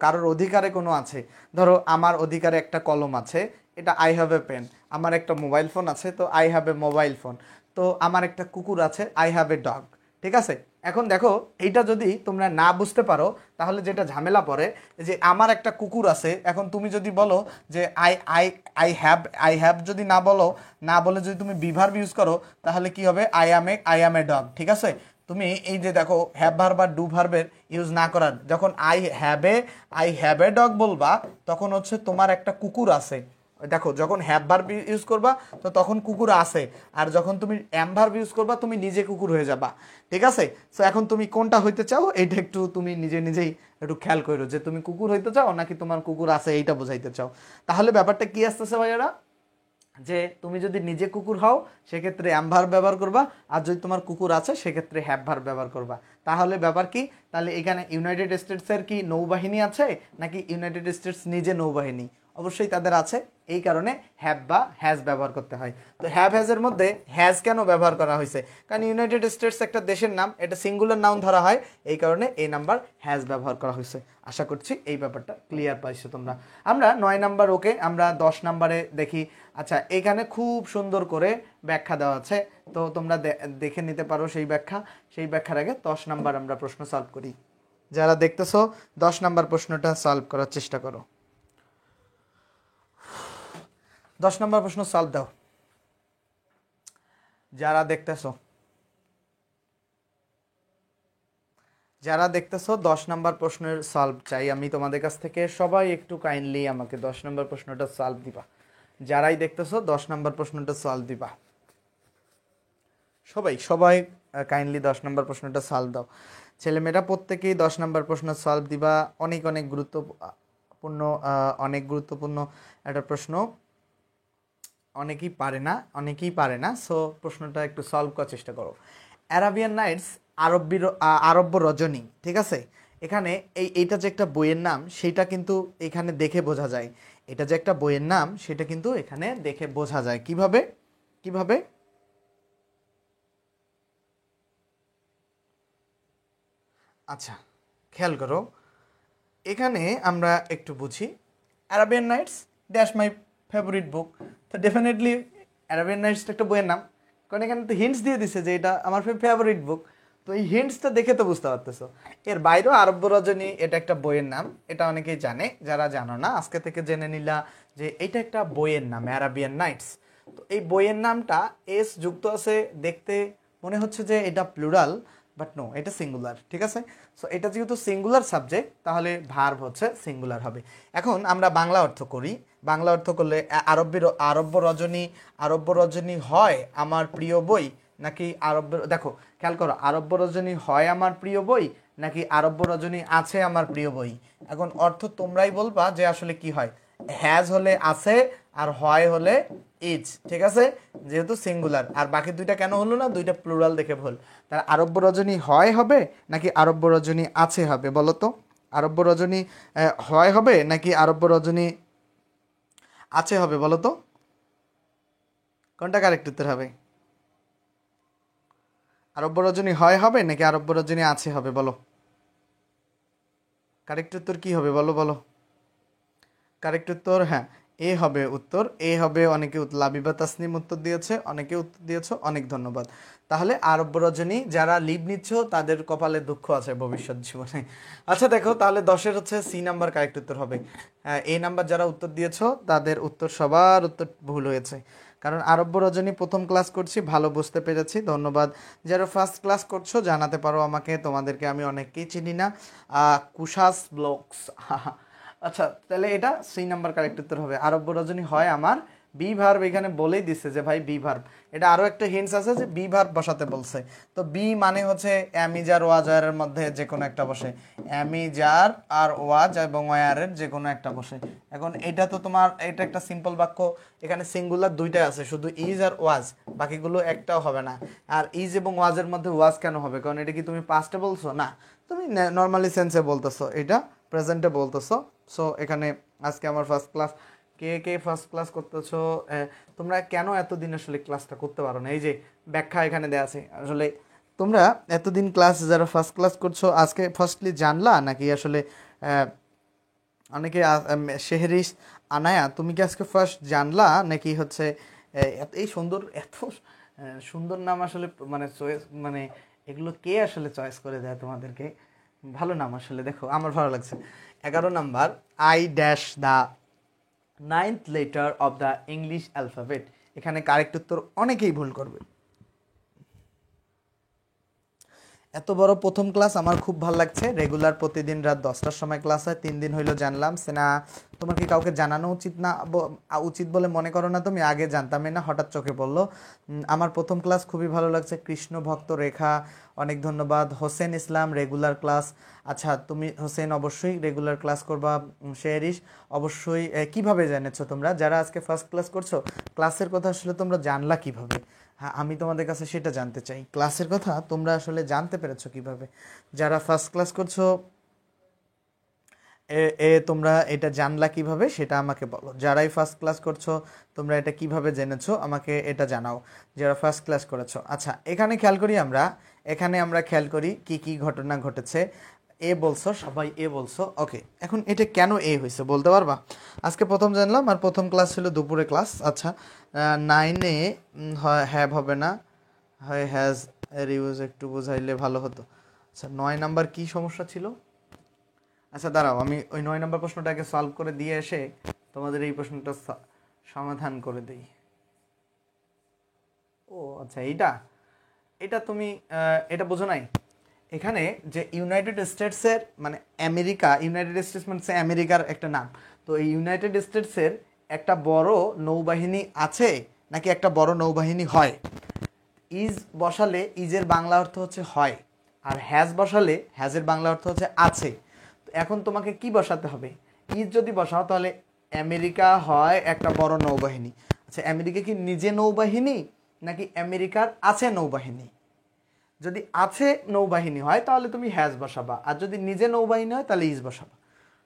কারোর অধিকারে কোনো আছে। ধরো আমার অধিকারে একটা কলম আছে, এটা আই হ্যাভ এ পেন। আমার একটা মোবাইল ফোন আছে, তো I have A mobile phone. তো আমার একটা কুকুর আছে, আই হ্যাভ এ ডগ। ঠিক আছে? এখন দেখো, এইটা যদি তোমরা না বুঝতে পারো তাহলে যেটা ঝামেলা পড়ে, যে আমার একটা কুকুর আছে, এখন তুমি যদি বলো যে আই আই আই হ্যাভ যদি না বলে যদি তুমি বি ভার্ব ইউজ করো, তাহলে কি হবে? I am a dog. ঠিক আছে? তুমি এই যে দেখো, হ্যাভ ভার্ব বা ডু ভার্বের ইউজ না করার, যখন আই হ্যাভ এ ডগ বলবা, তখন হচ্ছে তোমার একটা কুকুর আছে। দেখো, যখন হ্যাভ ভার্ব ইউজ করবা তো তখন কুকুর আছে, আর যখন তুমি অ্যাম ভার্ব ইউজ করবা তুমি নিজে কুকুর হয়ে যাবা। ঠিক আছে? সো এখন তুমি কোনটা হইতে চাও, এইটা একটু তুমি নিজেই একটু খেয়াল করো যে তুমি কুকুর হইতে চাও নাকি তোমার কুকুর আছে এইটা বোঝাইতে চাও। তাহলে ব্যাপারটা কি আসতেছে ভাইয়ারা, যে তুমি যদি নিজে কুকুর হও সেক্ষেত্রে অ্যাম ভার্ব ব্যবহার করবা, আর যদি তোমার কুকুর আছে সেক্ষেত্রে হ্যাভ ভার্ব ব্যবহার করবা। তাহলে ব্যাপার কি? তাহলে এখানে ইউনাইটেড স্টেটসের কি নৌবাহিনী আছে নাকি ইউনাইটেড স্টেটস নিজে নৌবাহিনী? অবশ্যই তাদের আছে। এই কারণে হ্যাভ বা হ্যাজ ব্যবহার করতে হয়। তো হ্যাভ হ্যাজের মধ্যে হ্যাজ কেন ব্যবহার করা হয়েছে? কারণ ইউনাইটেড স্টেটস একটা দেশের নাম, এটা সিঙ্গুলার নাউন ধরা হয়, এই কারণে এই নাম্বার হ্যাজ ব্যবহার করা হয়েছে। আশা করছি এই ব্যাপারটা ক্লিয়ার পাইছো তোমরা। আমরা 9 নাম্বার ওকে, আমরা 10 নাম্বারে দেখি। আচ্ছা, এখানে খুব সুন্দর করে ব্যাখ্যা দেওয়া আছে, তো তোমরা দেখে নিতে পারো সেই ব্যাখ্যা। সেই ব্যাখ্যার আগে 10 নাম্বার আমরা প্রশ্ন সলভ করি। যারা দেখতেছো 10 নাম্বার প্রশ্নটা সলভ করার চেষ্টা করো। 10 নাম্বার প্রশ্ন সলভ দাও যারা দেখতেছো। 10 নাম্বার প্রশ্নের সলভ চাই আমি তোমাদের কাছ থেকে। সবাই একটু কাইন্ডলি আমাকে 10 নাম্বার প্রশ্নটা সলভ দিবা। যারাই দেখতেছো 10 নাম্বার প্রশ্নটা সলভ দিবা। সবাই সবাই কাইন্ডলি 10 নাম্বার প্রশ্নটা সলভ দাও। ছেলেমেয়েরা প্রত্যেকেই 10 নাম্বার প্রশ্ন সলভ দিবা। অনেক অনেক গুরুত্বপূর্ণ একটা প্রশ্ন। অনেকেই পারে না, সো প্রশ্নটা একটু সলভ করার চেষ্টা করো। অ্যারাবিয়ান নাইটস, আরব্য রজনী, ঠিক আছে? এখানে এইটা যে একটা বইয়ের নাম সেটা কিন্তু এখানে দেখে বোঝা যায়। এটা যে একটা বইয়ের নাম সেটা কিন্তু এখানে দেখে বোঝা যায়। কিভাবে? আচ্ছা, খেয়াল করো, এখানে আমরা একটু বুঝি। Arabian Nights that's my favourite book. তো ডেফিনেটলি অ্যারাবিয়ান নাইটস একটা বইয়ের নাম, কারণ এখানে তো হিন্টস দিয়ে দিছে যে এটা আমার ফেভারিট বুক। তো এই হিন্টসটা দেখে তো বুঝতে পারতেছো। এর বাইরেও আরব্য রজনী এটা একটা বইয়ের নাম, এটা অনেকেই জানে। যারা জানো না আজকে থেকে জেনে নিলা যে এটা একটা বইয়ের নাম, অ্যারাবিয়ান নাইটস। তো এই বইয়ের নামটা এস যুক্ত আছে, দেখতে মনে হচ্ছে যে এটা প্লুরাল, বাট নো, এটা সিঙ্গুলার, ঠিক আছে? সো এটা যেহেতু সিঙ্গুলার সাবজেক্ট, তাহলে ভার্ব হচ্ছে সিঙ্গুলার হবে। এখন আমরা বাংলা অর্থ করি। বাংলা অর্থ করলে আরব্য রজনী হয় আমার প্রিয় বই, নাকি দেখো খেয়াল করো, আরব্য রজনী হয় আমার প্রিয় বই, নাকি আরব্য রজনী আছে আমার প্রিয় বই। এখন অর্থ তোমরাই বলবা যে আসলে কি হয়। হ্যাজ হলে আছে, আর হয় হলে ইজ, ঠিক আছে? যেহেতু সিঙ্গুলার, আর বাকি দুইটা কেন হলো না? দুইটা প্লুরাল দেখে ভুল। তার আরব্য রজনী হয় হবে নাকি আরব্য রজনী আছে হবে বলো তো? আরব্য রজনী হয় হবে নাকি আরব্য রজনী আছে হবে বলো তো? কোনটা কারেক্ট উত্তর হবে? আরব্য রজনী হয় হবে নাকি আরব্য রজনী আছে হবে বলো? কারেক্ট উত্তর কি হবে বলো বলো? কারেক্ট উত্তর, হ্যাঁ, এ হবে উত্তর। এ হবে। অনেকে লাবিবা তাসনিম উত্তর দিয়েছে, অনেকে উত্তর দিয়েছো, অনেক ধন্যবাদ। তাহলে আরব্য রজনী যারা লিভ নিচ্ছ তাদের কপালে দুঃখ আছে ভবিষ্যৎ জীবনে। আচ্ছা দেখো, তাহলে 10-এর হচ্ছে সি নাম্বার কারেক্ট উত্তর হবে। এই নাম্বার যারা উত্তর দিয়েছো তাদের উত্তর সবার উত্তর ভুল হয়েছে, কারণ আরব্য রজনী প্রথম ক্লাস করছি, ভালো বুঝতে পেরেছি, ধন্যবাদ। যারা ফার্স্ট ক্লাস করছো জানাতে পারো আমাকে, তোমাদেরকে আমি অনেককেই চিনি না। কুশাস ব্লগস আচ্ছা, তাহলে এটা সি নাম্বার কারেক্ট উত্তর হবে। আরব্য রজনী হয় আমার, বি ভার্ব এখানে বলেই দিচ্ছে যে ভাই বি ভার্ব। এটা আরো একটা হিন্টস আছে যে বি ভার্ব বসাতে বলছে। তো বি মানে হচ্ছে অ্যামিজার ওয়াজার এর মধ্যে যে কোনো একটা বসে। অ্যামিজার আর ওয়াজ এবং ওয়ারের যে কোনো একটা বসে। এখন এটা তো তোমার, এটা একটা সিম্পল বাক্য, এখানে সিঙ্গুলার দুইটাই আছে, শুধু ইজ আর ওয়াজ, বাকিগুলো একটাও হবে না। আর ইজ এবং ওয়াজের মধ্যে ওয়াজ কেন হবে? কারণ এটা কি তুমি পাস্টে বলছো? না, তুমি নর্মালি সেন্সে বলতেছো, এটা প্রেজেন্টে বলতেছো। সো এখানে আজকে আমার ফার্স্ট ক্লাস। কে কে ফার্স্ট ক্লাস করতেছো? তোমরা কেন এতদিন আসলে ক্লাসটা করতে পারো না? এই যে ব্যাখ্যা এখানে দেওয়া আছে। আসলে তোমরা এতদিন ক্লাস যারা ফার্স্ট ক্লাস করছো আজকে ফার্স্টলি জানলা, নাকি আসলে অনেকে শেহরিস আনায়া, তুমি কি আজকে ফার্স্ট জানলা, নাকি হচ্ছে এই সুন্দর, এত সুন্দর নাম আসলে মানে চয়েস, মানে এগুলো কে আসলে চয়েস করে দেয় তোমাদেরকে? ভালো নাম আসলে, দেখো আমার ভালো লাগছে। 11 number, I dash the 9th letter of the English alphabet. এখানে কারেক্ট উত্তর অনেকেই ভুল করবে। এত বড় প্রথম ক্লাস আমার খুব ভালো লাগছে। রেগুলার প্রতিদিন রাত 10টার সময় ক্লাস হয়, 3 দিন হইলো জানলাম। সেনা তোমার কি কাউকে জানানো উচিত না, উচিত বলে মনে করো না? তুমি আগে জানতামই না, হঠাৎ চোখে পড়লো। আমার প্রথম ক্লাস খুবই ভালো লাগছে। কৃষ্ণ ভক্ত রেখা, অনেক ধন্যবাদ। হোসেন ইসলাম রেগুলার ক্লাস। আচ্ছা, তুমি হোসেন অবশ্যই রেগুলার ক্লাস করবা। শেরিস অবশ্যই। কিভাবে জেনেছো তোমরা যারা আজকে ফার্স্ট ক্লাস করছো? ক্লাসের কথা আসলে তোমরা জানলা কিভাবে? হ্যাঁ, আমি তোমাদের কাছে সেটা জানতে চাই, ক্লাসের কথা তোমরা আসলে জানতে পেরেছো কিভাবে? যারা ফার্স্ট ক্লাস করছো তোমরা এটা জানলা কিভাবে সেটা আমাকে বলো। যারাই ফার্স্ট ক্লাস করছো তোমরা এটা কিভাবে জেনেছো আমাকে এটা জানাও, যারা ফার্স্ট ক্লাস করেছো। আচ্ছা, এখানে আমরা খেয়াল করি কি কি ঘটনা ঘটেছে। এ বলছো, সবাই এ বলছো, ওকে। এখন এটা কেন এ হয়েছে বলতে পারবা? আজকে প্রথম জানলাম, আর প্রথম ক্লাস ছিল দুপুরে ক্লাস। আচ্ছা, 9-এ হ্যাভ হবে না, হয় হ্যাজ এর ইউজ একটু বোঝাইলে ভালো হতো। আচ্ছা, 9 নাম্বার কি সমস্যা ছিল? আচ্ছা দাঁড়াও, আমি ওই 9 নম্বর প্রশ্নটাকে সলভ করে দিয়ে এসে তোমাদের এই প্রশ্নটা সমাধান করে দিই। ও আচ্ছা, এইটা এটা তুমি এটা বোঝো নাই। এখানে যে ইউনাইটেড স্টেটসের মানে আমেরিকা, ইউনাইটেড স্টেটস মানে আমেরিকার একটা নাম। তো এই ইউনাইটেড স্টেটসের একটা বড় নৌবাহিনী আছে নাকি একটা বড় নৌবাহিনী হয়? ইজ বসালে ইজের বাংলা অর্থ হচ্ছে হয়, আর হ্যাজ বসালে হ্যাজের বাংলা অর্থ হচ্ছে আছে। তো এখন তোমাকে কি বসাতে হবে? ইজ যদি বসাও তাহলে আমেরিকা হয় একটা বড় নৌবাহিনী। আচ্ছা, আমেরিকা কি নিজে নৌবাহিনী নাকি আমেরিকার আছে নৌবাহিনী? যদি আছে নৌবাহিনী হয় তাহলে তুমি হ্যাজ বসাবা, আর যদি নিজে নৌবাহিনী হয় তাহলে ইজ বসাবা।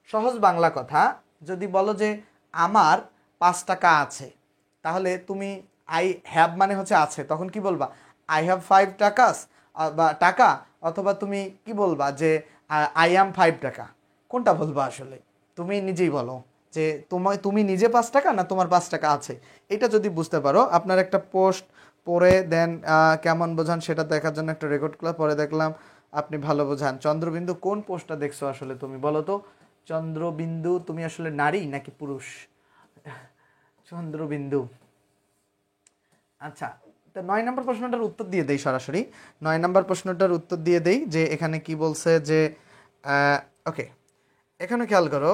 সহজ বাংলা কথা, যদি বলো যে আমার 5 টাকা আছে, তাহলে তুমি আই হ্যাভ মানে হচ্ছে আছে, তখন কি বলবা? আই হ্যাভ 5 টাকাস, বা টাকা। অথবা তুমি কি বলবা যে আই অ্যাম 5 টাকা? কোনটা বলবা আসলে? তুমি নিজেই বলো যে তুমি নিজে 5 টাকা না তোমার 5 টাকা আছে। এটা যদি বুঝতে পারো, আপনার একটা পোস্ট পরে দেন কেমন বোঝান সেটা দেখার জন্য একটা রেকর্ড ক্লাস পরে দেখলাম আপনি ভালো বোঝান। চন্দ্রবিন্দু কোন পোস্টটা দেখছো আসলে তুমি বলো তো? চন্দ্রবিন্দু, তুমি আসলে নারী নাকি পুরুষ? চন্দ্রবিন্দু। আচ্ছা, তো 9 নম্বর প্রশ্নটার উত্তর দিয়ে দেই সরাসরি। 9 নম্বর প্রশ্নটার উত্তর দিয়ে দেই যে এখানে কি বলছে যে ওকে, এখানে খেয়াল করো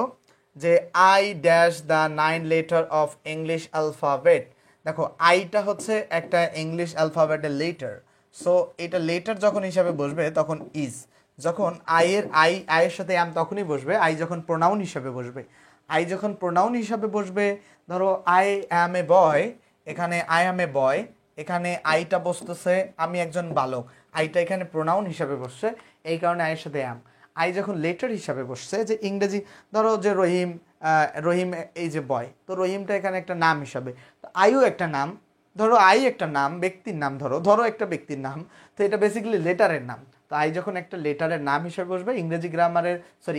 যে I dash the 9 letter of English alphabet. দেখো, আইটা হচ্ছে একটা ইংলিশ অ্যালফাবেটের লেটার। সো এটা লেটার যখন হিসাবে বসবে তখন ইজ। যখন আইয়ের সাথে অ্যাম তখনই বসবে, আই যখন প্রোনাউন হিসাবে বসবে। আই যখন প্রোনাউন হিসাবে বসবে, ধরো আই অ্যাম এ বয়, এখানে আই অ্যাম এ বয়, এখানে আইটা বসতেছে আমি একজন বালক, আইটা এখানে প্রোনাউন হিসাবে বসছে, এই কারণে আইয়ের সাথে অ্যাম। আই যখন লেটার হিসাবে বসছে, যে ইংরেজি ধরো যে রহিম, রহিম এই যে বয়, তো রহিমটা এখানে একটা নাম হিসাবে, তো আইও একটা নাম। ধরো আই একটা নাম, ব্যক্তির নাম, ধরো ধরো একটা ব্যক্তির নাম, তো এটা বেসিক্যালি লেটারের নাম। তো আই যখন একটা লেটারের নাম হিসেবে বসবে, ইংরেজি গ্রামারের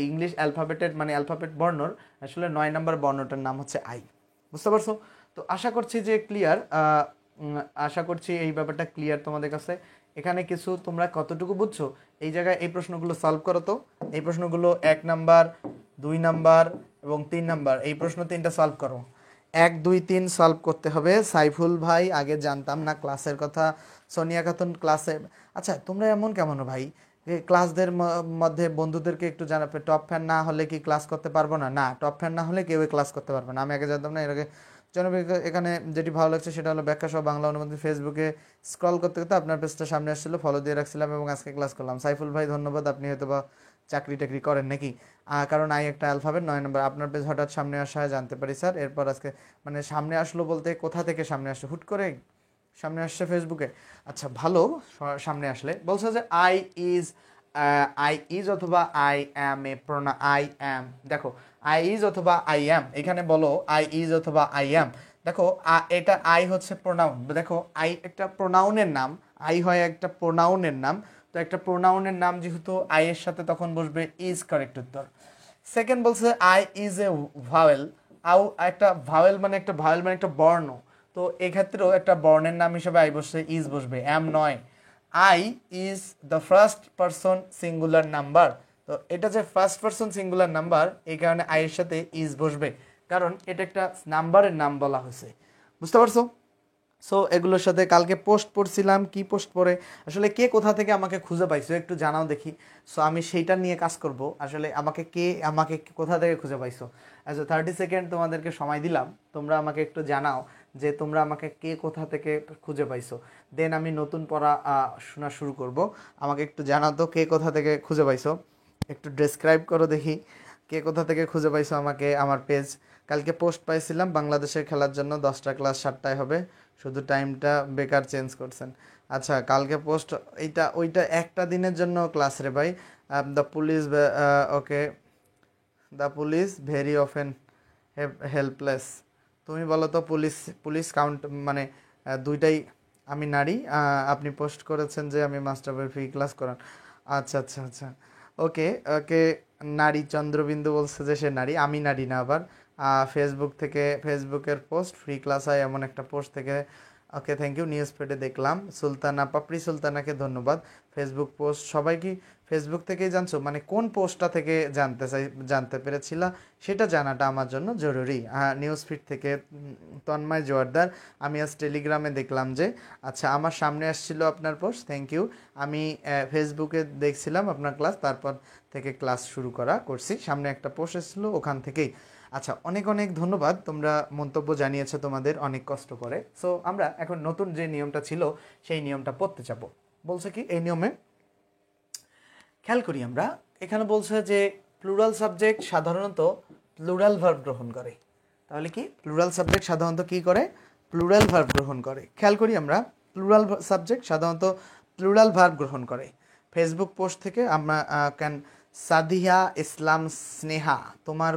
ইংলিশ অ্যালফাবেটের মানে অ্যালফাবেট বর্ণর আসলে 9 নম্বর বর্ণটার নাম হচ্ছে আই। বুঝতে পারছো? তো আশা করছি যে ক্লিয়ার, আশা করছি এই ব্যাপারটা ক্লিয়ার তোমাদের কাছে। এখানে কিছু তোমরা কতটুকু বুঝছো এই জায়গায়? এই প্রশ্নগুলো সলভ করো তো। এই প্রশ্নগুলো 1 নাম্বার, 2 নাম্বার এবং 3 নাম্বার, এই প্রশ্ন 3টা সলভ করো। 1, 2, 3 সলভ করতে হবে। সাইফুল ভাই, আগে জানতাম না ক্লাসের কথা। সোনিয়া খাতুন ক্লাসে। আচ্ছা, তোমরা এমন কেমন ভাই যে ক্লাসদের মধ্যে বন্ধুদেরকে একটু জানাবে টপ ফ্যান না হলে কি ক্লাস করতে পারবো না? না, টপ ফ্যান না হলে কেউ ক্লাস করতে পারবে না। আমি আগে জানতাম না, এর আগে জনপ্রিয়। এখানে যেটি ভালো লাগছে সেটা হলো ব্যাখ্যা সহ বাংলা অনুবাদ। ফেসবুকে স্ক্রল করতে করতে আপনার পেজটা সামনে আসছিল, ফলো দিয়ে রাখছিলাম এবং আজকে ক্লাস করলাম। সাইফুল ভাই ধন্যবাদ, আপনি হয়তো বা চাকরি টাকরি করেন নাকি? কারণ আই একটা অ্যালফাবেট। 9 নম্বর আপনার পেজ হঠাৎ সামনে আসায় জানতে পারি স্যার। এরপর আজকে মানে সামনে আসলো বলতে কোথা থেকে সামনে আসলো? হুট করে সামনে আসছে ফেসবুকে। আচ্ছা ভালো, সামনে আসলে বলছে যে আই ইজ অথবা I am A I am. দেখো, আই ইজ অথবা আই অ্যাম, এখানে বলো আই ইজ অথবা আই অ্যাম। দেখো এটা আই হচ্ছে প্রোনাউন। দেখো আই একটা প্রোনাউনের নাম, আই হয় একটা প্রোনাউনের নাম। তো একটা প্রোনাউনের নাম যেহেতু আই এর সাথে তখন বসবে ইজ, কারেক্ট উত্তর। সেকেন্ড বলছে আই ইজ এ ভাওয়েল। একটা ভাওয়েল মানে একটা বর্ণ। তো এক্ষেত্রেও একটা বর্ণের নাম হিসেবে আই বসছে, ইজ বসবে, অ্যাম নয়। I is the first person singular number. তো এটা যে ফার্স্ট পারসন সিঙ্গুলার নাম্বার, এই কারণে আই এর সাথে ইজ বসবে, কারণ এটা একটা নাম্বারের নাম বলা হয়েছে। বুঝতে পারছো? সো এগুলোর সাথে কালকে পোস্ট পড়ছিলাম, কি পোস্ট পড়ে আসলে কে কোথা থেকে আমাকে খুঁজে পাইছো একটু জানাও দেখি। সো আমি সেইটা নিয়ে কাজ করব। আসলে আমাকে কোথা থেকে খুঁজে পাইছো। আচ্ছা, 30 সেকেন্ড তোমাদেরকে সময় দিলাম, তোমরা আমাকে একটু জানাও যে তোমরা আমাকে কে কোথা থেকে খুঁজে পাইছো। দেন আমি নতুন পড়া শোনা শুরু করব। আমাকে একটু জানাও তো কে কোথা থেকে খুঁজে পাইছো, একটু ডেসক্রাইব করো দেখি কে কোথা থেকে খুঁজে পাইছো আমাকে। আমার পেজ কালকে পোস্ট পাইছিলাম বাংলাদেশের খেলার জন্য 10টা ক্লাস 7টায় হবে, শুধু টাইমটা বেকার চেঞ্জ করছেন। আচ্ছা, কালকে পোস্ট ওইটা একটা দিনের জন্য ক্লাস রে ভাই। The police, okay, the police very often helpless. তুমি বলো তো, পুলিশ পুলিশ কাউন্ট মানে দুইটাই। আমি নারী, আপনি পোস্ট করেছেন যে আমি মাস্টারবের ফ্রি ক্লাস করান। আচ্ছা আচ্ছা আচ্ছা, ওকে ওকে। নারী চন্দ্রবিন্দু বলছে যে সে নারী, আমি নারী না আবার। ফেসবুক থেকে, ফেসবুকের পোস্ট ফ্রি ক্লাস হয় এমন একটা পোস্ট থেকে। ওকে, থ্যাংক ইউ। নিউজ পেটে দেখলাম। সুলতানা, পাপড়ি সুলতানাকে ধন্যবাদ। ফেসবুক পোস্ট সবাই কি ফেসবুক থেকেই জানছো? মানে কোন পোস্টটা থেকে জানতে পেরেছিলা সেটা জানাটা আমার জন্য জরুরি। নিউজ ফিড থেকে তন্ময় জোয়ারদার, আমি আজ টেলিগ্রামে দেখলাম যে, আচ্ছা আমার সামনে আসছিল আপনার পোস্ট, থ্যাংক ইউ। আমি ফেসবুকে দেখছিলাম আপনার ক্লাস, তারপর থেকে ক্লাস শুরু করছি। সামনে একটা পোস্ট এসেছিলো, ওখান থেকেই। আচ্ছা, অনেক অনেক ধন্যবাদ, তোমরা মন্তব্য জানিয়েছো তোমাদের অনেক কষ্ট করে। সো আমরা এখন নতুন যে নিয়মটা ছিল সেই নিয়মটা পড়তে যাবো। বলছে কি এই নিয়মে, খেয়াল করি আমরা, এখানে বলছে যে প্লুরাল সাবজেক্ট সাধারণত প্লুরাল ভার্ব গ্রহণ করে। তাহলে কি প্লুরাল সাবজেক্ট সাধারণত কি করে? প্লুরাল ভার্ব গ্রহণ করে। খেয়াল করি আমরা, প্লুরাল সাবজেক্ট সাধারণত প্লুরাল ভার্ব গ্রহণ করে। ফেসবুক পোস্ট থেকে আমরা সাদিয়া ইসলাম স্নেহা, তোমার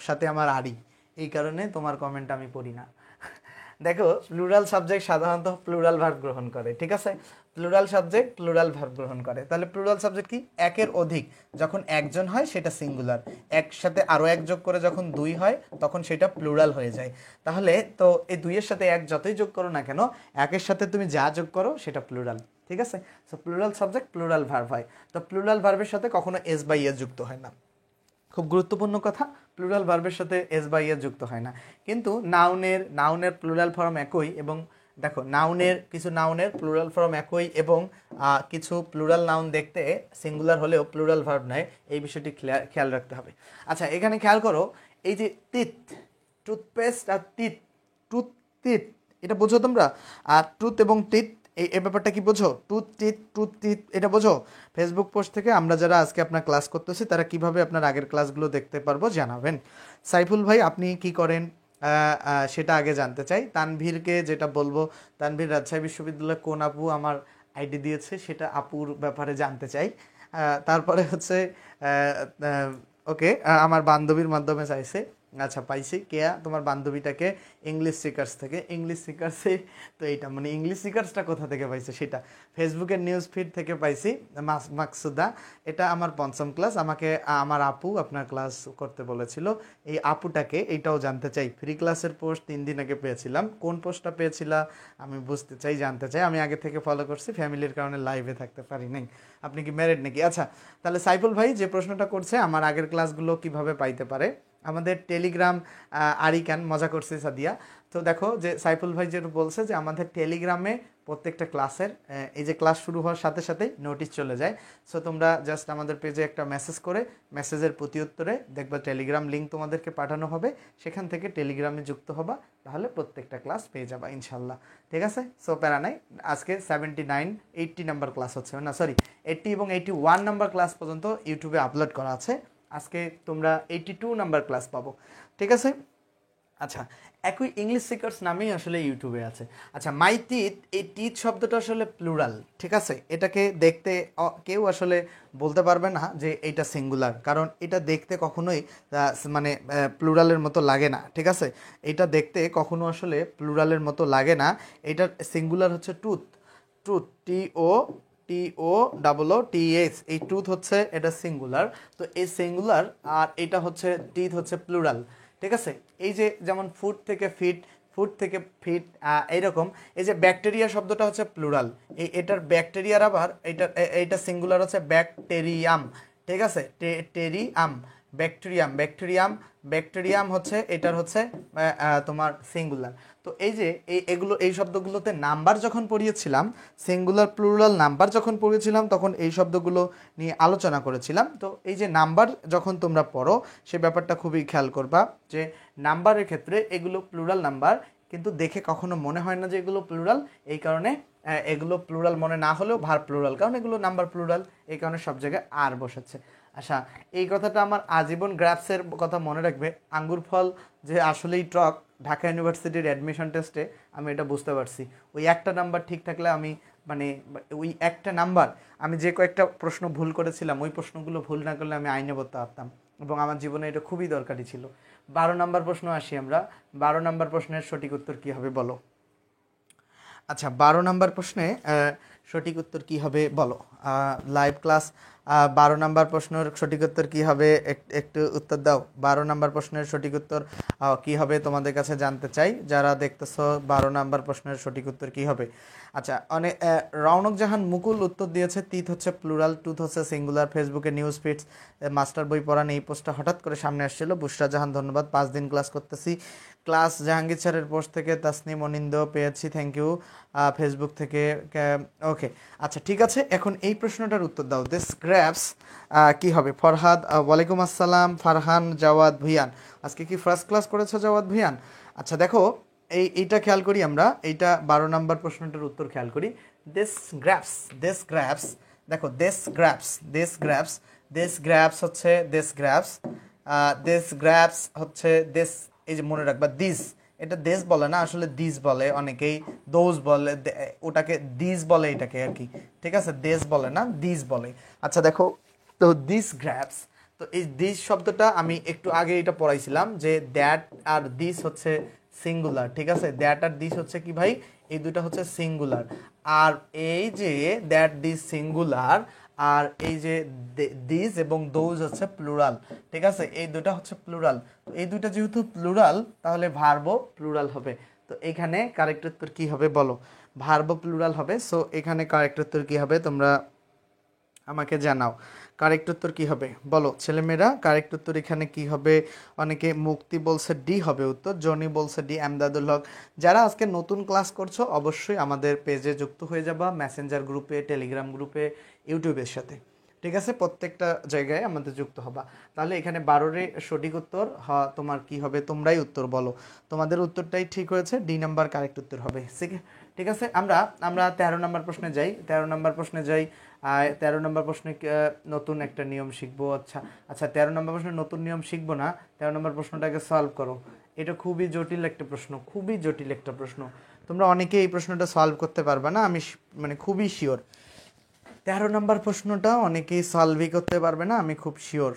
সাথে আমার আড়ি, এই কারণে তোমার কমেন্ট আমি পড়ি না। দেখো, প্লুরাল সাবজেক্ট সাধারণত প্লুরাল ভার্ব গ্রহণ করে, ঠিক আছে? প্লুরাল সাবজেক্ট প্লুরাল ভার্ব গ্রহণ করে। তাহলে প্লুরাল সাবজেক্ট কি? একের অধিক যখন একজন হয় সেটা সিঙ্গুলার, একসাথে আরও এক যোগ করে যখন দুই হয় তখন সেটা প্লুরাল হয়ে যায়। তাহলে তো এই দুইয়ের সাথে এক যতই যোগ করো না কেন, একের সাথে তুমি যা যোগ করো সেটা প্লুরাল, ঠিক আছে? So plural subject plural verb হয়। তো প্লুরাল ভার্বের সাথে কখনো এস বাই এস যুক্ত হয় না। খুব গুরুত্বপূর্ণ কথা, প্লুরাল ভার্বের সাথে এস বাই এস যুক্ত হয় না। কিন্তু নাউনের প্লুরাল ফর্ম একই, এবং দেখো কিছু নাউনের প্লুরাল ফর্ম একই, এবং কিছু প্লুরাল নাউন দেখতে সিঙ্গুলার হলেও প্লুরাল ভার্ব নেয়, এই বিষয়টি খেয়াল রাখতে হবে। আচ্ছা, এখানে খেয়াল করো, এই যে তিত, টুথপেস্ট আর তিত, টুথ তিত, এটা বোঝো তোমরা? আর টুথ এবং তিত, এই ব্যাপারটা কি বোঝো? টুথ টিথ এটা বোঝো? ফেসবুক পোস্ট থেকে আমরা যারা আজকে আপনার ক্লাস করতেছি তারা কিভাবে আপনার আগের ক্লাসগুলো দেখতে পারবো জানাবেন। সাইফুল ভাই আপনি কি করেন সেটা আগে জানতে চাই। তানভীরকে যেটা বলবো, তানভীর রাজশাহী বিশ্ববিদ্যালয়ে কোন আপু আমার আইডি দিয়েছে সেটা আপুর ব্যাপারে জানতে চাই। তারপরে হচ্ছে ওকে, আমার বান্ধবীর মাধ্যমে চাইছে। আচ্ছা, পাইছি। কেয়া, তোমার বান্ধবীটাকে ইংলিশ সিকার্স থেকে। ইংলিশ সিকার্সে তো এইটা মানে ইংলিশ সিকার্সটা কোথা থেকে পাইছে সেটা ফেসবুকের নিউজ ফিড থেকে পাইছি। মাকসুদা, এটা আমার পঞ্চম ক্লাস, আমাকে আমার আপু আপনার ক্লাস করতে বলেছিল। এই আপুটাকে এইটাও জানতে চাই। ফ্রি ক্লাসের পোস্ট 3 দিন আগে পেয়েছিলাম, কোন পোস্টটা পেয়েছিলাম আমি বুঝতে চাই, জানতে চাই। আমি আগে থেকে ফলো করছি, ফ্যামিলির কারণে লাইভে থাকতে পারি নাই। আপনি কি ম্যারিড নাকি? আচ্ছা, তাহলে সাইফুল ভাই যে প্রশ্নটা করছে আমার আগের ক্লাসগুলো কিভাবে পাইতে পারে, আমাদের টেলিগ্রাম আরিকান, মজা করছে সাদিয়া। তো দেখো যে সাইফুল ভাই যেটা বলছে যে আমাদের টেলিগ্রামে প্রত্যেকটা ক্লাসের এই যে ক্লাস শুরু হওয়ার সাথে সাথেই নোটিশ চলে যায়। সো তোমরা জাস্ট আমাদের পেজে একটা মেসেজ করে, মেসেজের প্রতি উত্তরে দেখবা টেলিগ্রাম লিঙ্ক তোমাদেরকে পাঠানো হবে, সেখান থেকে টেলিগ্রামে যুক্ত হবা, তাহলে প্রত্যেকটা ক্লাস পেয়ে যাবা ইনশাল্লাহ, ঠিক আছে? সো প্যারা নাই। আজকে 79 80 নাম্বার ক্লাস হচ্ছে না, সরি 80 এবং 81 নাম্বার ক্লাস পর্যন্ত ইউটিউবে আপলোড করা আছে। আজকে তোমরা 82 নাম্বার ক্লাস পাবো, ঠিক আছে? আচ্ছা, একই ইংলিশ সিকার্স নামেই আসলে ইউটিউবে আছে। আচ্ছা, মাই টিথ, এই টিথ শব্দটা আসলে প্লুরাল, ঠিক আছে? এটাকে দেখতে কেউ আসলে বলতে পারবে না যে এটা সিঙ্গুলার, কারণ এটা দেখতে কখনোই মানে প্লুরালের মতো লাগে না, ঠিক আছে? এটা দেখতে কখনো আসলে প্লুরালের মতো লাগে না। এটার সিঙ্গুলার হচ্ছে টুথ, টুথ, TOTOTH, এই টুথ হচ্ছে এটা সিঙ্গুলার। তো এই সিঙ্গুলার, আর এটা হচ্ছে টিথ হচ্ছে প্লুরাল, ঠিক আছে? এই যে যেমন ফুড থেকে ফিট, ফুড থেকে ফিট, এইরকম। এই যে ব্যাকটেরিয়া শব্দটা হচ্ছে প্লুরাল, এটার ব্যাকটেরিয়ার আবার এইটা সিঙ্গুলার হচ্ছে ব্যাকটেরিয়াম, ঠিক আছে? টেরিয়াম, ব্যাকটেরিয়াম, ব্যাকটেরিয়াম হচ্ছে এটার হচ্ছে তোমার সিঙ্গুলার। তো এই যে এই শব্দগুলোতে নাম্বার যখন পড়িয়েছিলাম, সিঙ্গুলার প্লুরাল নাম্বার যখন পড়িয়েছিলাম, তখন এই শব্দগুলো নিয়ে আলোচনা করেছিলাম। তো এই যে নাম্বার যখন তোমরা পড়ো সে ব্যাপারটা খুবই খেয়াল করবা যে নাম্বারের ক্ষেত্রে এগুলো প্লুরাল নাম্বার, কিন্তু দেখে কখনো মনে হয় না যে এগুলো প্লুরাল। এই কারণে এগুলো প্লুরাল মনে না হলেও ভার প্লুরাল, কারণ এগুলো নাম্বার প্লুরাল, এই কারণে সব জায়গায় আর বসাচ্ছে। আচ্ছা, এই কথাটা আমার আজীবন গ্রাফসের কথা মনে রাখবে। আঙ্গুর ফল যে আসলেই টক, ঢাকা ইউনিভার্সিটির অ্যাডমিশন টেস্টে আমি এটা বুঝতে পারছি। ওই একটা নাম্বার ঠিক থাকলে আমি মানে ওই একটা নাম্বার, আমি যে কয়েকটা প্রশ্ন ভুল করেছিলাম ওই প্রশ্নগুলো ভুল না করলে আমি আইনে পড়তে পারতাম, এবং আমার জীবনে এটা খুবই দরকারি ছিল। 12 নম্বর প্রশ্ন আসি আমরা। 12 নম্বর প্রশ্নের সঠিক উত্তর কী হবে বলো? আচ্ছা, 12 নম্বর প্রশ্নে সঠিক উত্তর কী হবে বলো? লাইভ ক্লাস, 12 নম্বর প্রশ্নের সঠিক উত্তর কী হবে একটু উত্তর দাও। 12 নম্বর প্রশ্নের সঠিক উত্তর কী হবে তোমাদের কাছে জানতে চাই, যারা দেখতেছো 12 নম্বর প্রশ্নের সঠিক উত্তর কী হবে। আচ্ছা, অনেক রৌনক জাহান মুকুল উত্তর দিয়েছে তিত হচ্ছে প্লুরাল, টুথ হচ্ছে সিঙ্গুলার। ফেসবুকে নিউজ ফিডস মাস্টার বই পড়ান এই পোস্টটা হঠাৎ করে সামনে আসছিল। বুশরা জাহান ধন্যবাদ, 5 দিন ক্লাস করতেছি। ক্লাস জাহাঙ্গীর স্যারের পোস্ট থেকে তাসনিম অনিন্দ পেয়েছি, থ্যাংক ইউ। ফেসবুক থেকে ওকে। আচ্ছা ঠিক আছে, এখন এই প্রশ্নটার উত্তর দাও। দিস গ্র্যাপস কি হবে? ফরহাদ, ওয়ালাইকুম আসসালাম। ফারহান জাওয়াদ ভুইয়ান, আজকে কি ফার্স্ট ক্লাস করেছো জাওয়াদ ভুইয়ান? আচ্ছা দেখো, এইটা খেয়াল করি আমরা, এইটা 12 নম্বর প্রশ্নটার উত্তর খেয়াল করি। দিস গ্র্যাপস, দিস গ্র্যাপস, দেখো দিস গ্র্যাপস, দিস গ্র্যাপস, দিস গ্র্যাপস হচ্ছে দিস গ্র্যাপস, দিস গ্র্যাপস হচ্ছে দিস, এই যে মনে রাখবা দিস, এটা দেশ বলে না, আসলে দিস বলে অনেকেই, দোজ বলে, ওটাকে দিস বলে এটাকে আর কি, ঠিক আছে? দেশ বলে না, দিস বলে। আচ্ছা দেখো, তো দিস গ্র্যাপস, তো এই দিস শব্দটা আমি একটু আগে এটা পড়াইছিলাম যে দ্যাট আর দিস হচ্ছে সিঙ্গুলার, ঠিক আছে? দ্যাট আর দিস হচ্ছে কি ভাই? এই দুটো হচ্ছে সিঙ্গুলার। আর এই যে দ্যাট দিস সিঙ্গুলার, আর এই যে দিস এবং দোজ হচ্ছে প্লুরাল, ঠিক আছে? এই দুটো হচ্ছে প্লুরাল। তো এই দুটো যেহেতু প্লুরাল, তাহলে ভার্বও প্লুরাল হবে। তো এখানে কারেক্ট উত্তর কি হবে বলো? ভার্বও প্লুরাল হবে। সো এখানে কারেক্ট উত্তর কি হবে তোমরা আমাকে জানাও। কারেক্ট উত্তর কি হবে বলো ছেলেমেয়েরা? কারেক্ট উত্তর এখানে কি হবে? অনেকে মুক্তি বলছে ডি হবে উত্তর, জনি বলছে ডি, আমদাদুল হক। যারা আজকে নতুন ক্লাস করছো অবশ্যই আমাদের পেজে যুক্ত হয়ে যাবা, মেসেঞ্জার গ্রুপে, টেলিগ্রাম গ্রুপে, ইউটিউবের সাথে, ঠিক আছে? প্রত্যেকটা জায়গায় আমাদের যুক্ত হবা। তাহলে এখানে 12-এ সঠিক উত্তর তোমার কি হবে? তোমরাই উত্তর বলো। তোমাদের উত্তরটাই ঠিক হয়েছে, ডি নাম্বার কারেক্ট উত্তর হবে। ঠিক আছে, আমরা আমরা 13 নম্বর প্রশ্নে যাই। 13 নম্বর প্রশ্নে যাই। 13 নম্বর প্রশ্নে নতুন একটা নিয়ম শিখবো। আচ্ছা আচ্ছা, 13 নম্বর প্রশ্নে নতুন নিয়ম শিখবো না, 13 নম্বর প্রশ্নটাকে সলভ করো। এটা খুবই জটিল একটা প্রশ্ন, খুবই জটিল একটা প্রশ্ন। তোমরা অনেকে এই প্রশ্নটা সলভ করতে পারবে না, আমি মানে খুবই শিওর। 13 নম্বর প্রশ্নটা অনেকেই সলভই করতে পারবে না, আমি খুব শিওর।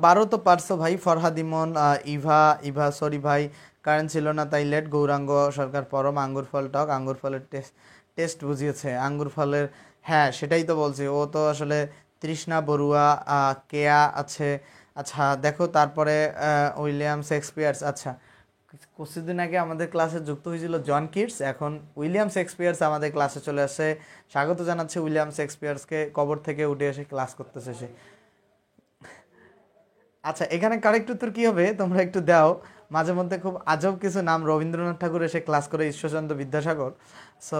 12 তো পারছো ভাই। ফরহাদ ইমন, ইভা ইভা সরি ভাই, কারেন্ট ছিল না তাই লেট। গৌরাঙ্গ সরকার পরম, আঙ্গুর ফল টক, আঙ্গুর ফলের টেস্ট টেস্ট বুঝিয়েছে আঙ্গুর ফলের। হ্যাঁ সেটাই তো বলছি, ও তো আসলে তৃষ্ণা বড়ুয়া, কেয়া আছে। আচ্ছা দেখো, তারপরে উইলিয়াম শেক্সপিয়ার্স। আচ্ছা, কিছুদিন আগে আমাদের ক্লাসে যুক্ত হয়েছিল জন কিটস, এখন উইলিয়াম শেক্সপিয়ার্স আমাদের ক্লাসে চলে আসে। স্বাগত জানাচ্ছি উইলিয়াম শেক্সপিয়ার্সকে, কবর থেকে উঠে এসে ক্লাস করতেছে সে। আচ্ছা এখানে কারেক্ট উত্তর কি হবে তোমরা একটু দাও। মাঝে মধ্যে খুব আজব কিছু নাম, রবীন্দ্রনাথ ঠাকুর এসে ক্লাস করে, ঈশ্বরচন্দ্র বিদ্যাসাগর। সো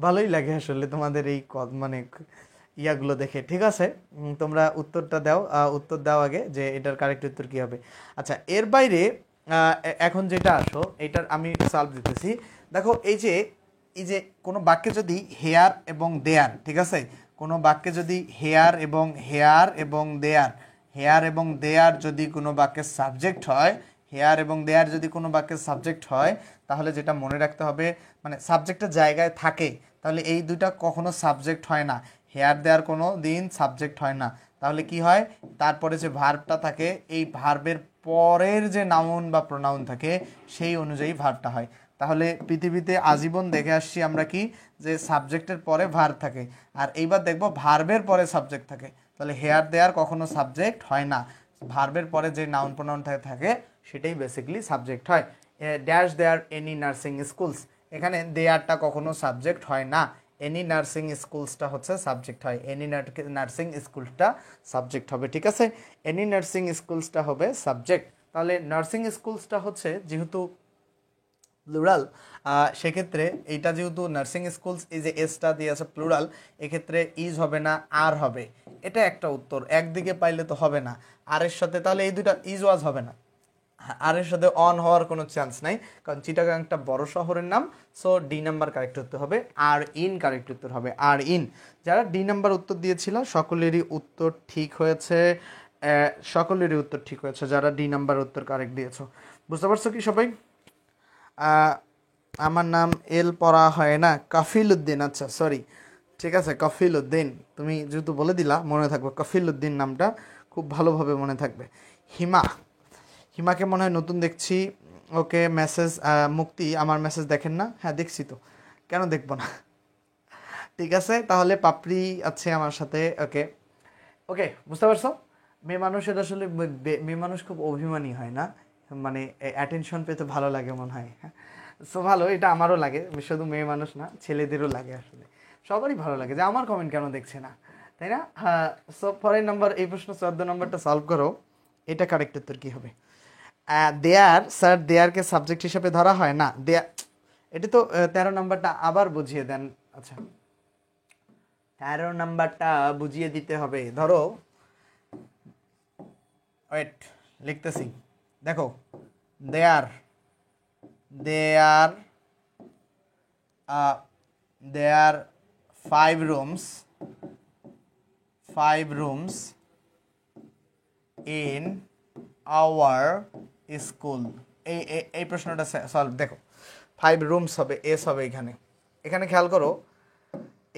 ভালোই লাগে আসলে তোমাদের এই মানে ইয়াগুলো দেখে। ঠিক আছে, তোমরা উত্তরটা দাও, উত্তর দাও আগে যে এটার কারেক্ট উত্তর কি হবে। আচ্ছা এর বাইরে এখন যেটা আসো, এটার আমি সলভ দিতেছি। দেখো এই যে কোনো বাক্যে যদি হেয়ার এবং দেয়ার, ঠিক আছে, কোনো বাক্যে যদি হেয়ার এবং দেয়ার যদি কোনো বাক্যের সাবজেক্ট হয়, হেয়ার এবং দেয়ার যদি কোনো বাক্যের সাবজেক্ট হয়, তাহলে যেটা মনে রাখতে হবে, মানে সাবজেক্টের জায়গায় থাকে, তাহলে এই দুইটা কখনো সাবজেক্ট হয় না। হেয়ার দেয়ার কোনো দিন সাবজেক্ট হয় না। তাহলে কি হয়? তারপরে যে ভার্বটা থাকে, এই ভার্বের পরের যে নাউন বা প্রোনাউন থাকে সেই অনুযায়ী ভার্বটা হয়। তাহলে পৃথিবীতে আজীবন দেখে আসছি আমরা কি, যে সাবজেক্টের পরে ভার্ব থাকে, আর এইবার দেখব ভার্বের পরে সাবজেক্ট থাকে। তাহলে হেয়ার দেয়ার কখনো সাবজেক্ট হয় না, ভার্বের পরে যে নাউন প্রোনাউন থাকে সেটাই বেসিক্যালি সাবজেক্ট হয়। Dash there any nursing schools, এখানে দেয়ারটা কখনো সাবজেক্ট হয় না, এনি নার্সিং স্কুলসটা হচ্ছে সাবজেক্ট হয়, এনি নার্সিং স্কুলটা সাবজেক্ট হবে। ঠিক আছে, এনি নার্সিং স্কুলসটা হবে সাবজেক্ট। তাহলে নার্সিং স্কুলসটা হচ্ছে যেহেতু প্লুরাল, সেক্ষেত্রে এইটা যেহেতু নার্সিং স্কুলস, এই যে এসটা দিয়ে আছে প্লুরাল, এক্ষেত্রে ইজ হবে না, আর হবে। এটা একটা উত্তর, একদিকে পাইলে তো হবে না আর এর সাথে, তাহলে এই দুটা ইজ ওয়াজ হবে না, আর এর সাথে অন হওয়ার কোনো চান্স নাই, কারণ চিটাগাং একটা বড় শহরের নাম। সো ডি নাম্বার কারেক্ট উত্তর হবে, আর ইন কারেক্ট উত্তর হবে, আর ইন। যারা ডি নাম্বার উত্তর দিয়েছিল সকলেরই উত্তর ঠিক হয়েছে, সকলেরই উত্তর ঠিক হয়েছে যারা ডি নাম্বার উত্তর কারেক্ট দিয়েছো। বুঝতে পারছো কি সবাই? আমার নাম এল পড়া হয় না, কফিল উদ্দিন। আচ্ছা সরি, ঠিক আছে, কফিল উদ্দিন। তুমি যেহেতু বলে দিলা মনে থাকবে, কফিল উদ্দিন নামটা খুব ভালোভাবে মনে থাকবে। হিমা, হিমাকে মনে হয় নতুন দেখছি। ওকে, মেসেজ মুক্তি, আমার মেসেজ দেখেন না? হ্যাঁ দেখছি তো, কেন দেখবো না? ঠিক আছে, তাহলে পাপড়ি আছে আমার সাথে। ওকে ওকে, বুঝতে পারছো? মেয়ে মানুষের আসলে মেয়ে মানুষ খুব অভিমানী হয় না, মানে অ্যাটেনশন পেতে ভালো লাগে মনে হয়। হ্যাঁ, সো ভালো, এটা আমারও লাগে, শুধু মেয়ে মানুষ না, ছেলেদেরও লাগে আসলে, সবারই ভালো লাগে যে আমার কমেন্ট কেন দেখছে না, তাই না? হ্যাঁ। সো পরের নম্বর, এই প্রশ্ন 14 নম্বরটা সলভ করো। এটা কারেক্ট উত্তর কী হবে? দেয়ার, স্যার দেয়ারকে সাবজেক্ট হিসেবে ধরা হয় না। দেয়ার, এটা তো 13 নম্বরটা আবার বুঝিয়ে দেন। আচ্ছা, 13 নাম্বারটা বুঝিয়ে দিতে হবে। ধরো, ওয়েট, লিখতেছি, দেখো, দেয়ার দেয়ার দেয়ার 5 rooms ইন আওয়ার স্কুল। এই প্রশ্নটা সলভ, দেখো 5 rooms হবে, এস হবে এখানে। এখানে খেয়াল করো,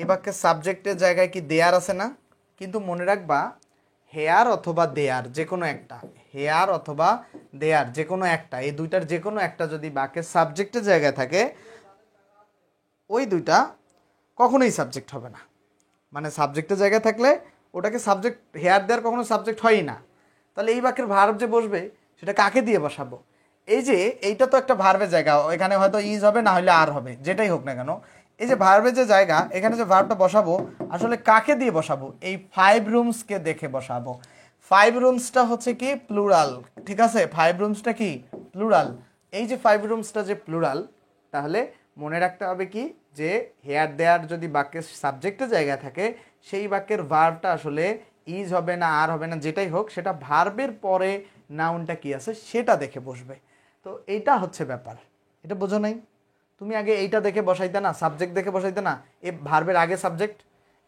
এই বাক্যের সাবজেক্টের জায়গায় কি দেয়ার আছে না? কিন্তু মনে রাখবা, হেয়ার অথবা দেয়ার যে কোনো একটা, হেয়ার অথবা দেয়ার যে কোনো একটা, এই দুইটার যে কোনো একটা যদি বাক্যের সাবজেক্টের জায়গায় থাকে, ওই দুইটা কখনোই সাবজেক্ট হবে না। মানে সাবজেক্টের জায়গায় থাকলে ওটাকে সাবজেক্ট, হেয়ার দেয়ার কখনো সাবজেক্ট হয়ই না। তাহলে এই বাক্যের ভার্ব যে বসবে, সেটা কাকে দিয়ে বসাবো? এই যে এইটা তো একটা ভার্বের জায়গা, এখানে হয়তো ইজ হবে, না হলে আর হবে, যেটাই হোক না কেন। এই যে ভার্বের যে জায়গা, এখানে যে ভার্বটা বসাবো, আসলে কাকে দিয়ে বসাবো? এই 5 রুমসকে দেখে বসাবো। 5 রুমসটা হচ্ছে কি প্লুরাল, ঠিক আছে? 5 রুমসটা কি প্লুরাল। এই যে 5 রুমসটা যে প্লুরাল, তাহলে মনে রাখতে হবে কি, যে হেয়ার দেয়ার যদি বাক্যের সাবজেক্টের জায়গায় থাকে, সেই বাক্যের ভার্বটা আসলে ইজ হবে না, আর হবে না, যেটাই হোক, সেটা ভার্বের পরে নাউনটা কি আছে সেটা দেখে বসবে। তো এইটা হচ্ছে ব্যাপার, এটা বোঝো নাই? তুমি আগে এইটা দেখে বসাইতে না, সাবজেক্ট দেখে বসাইতে না, এ ভার্বের আগে সাবজেক্ট,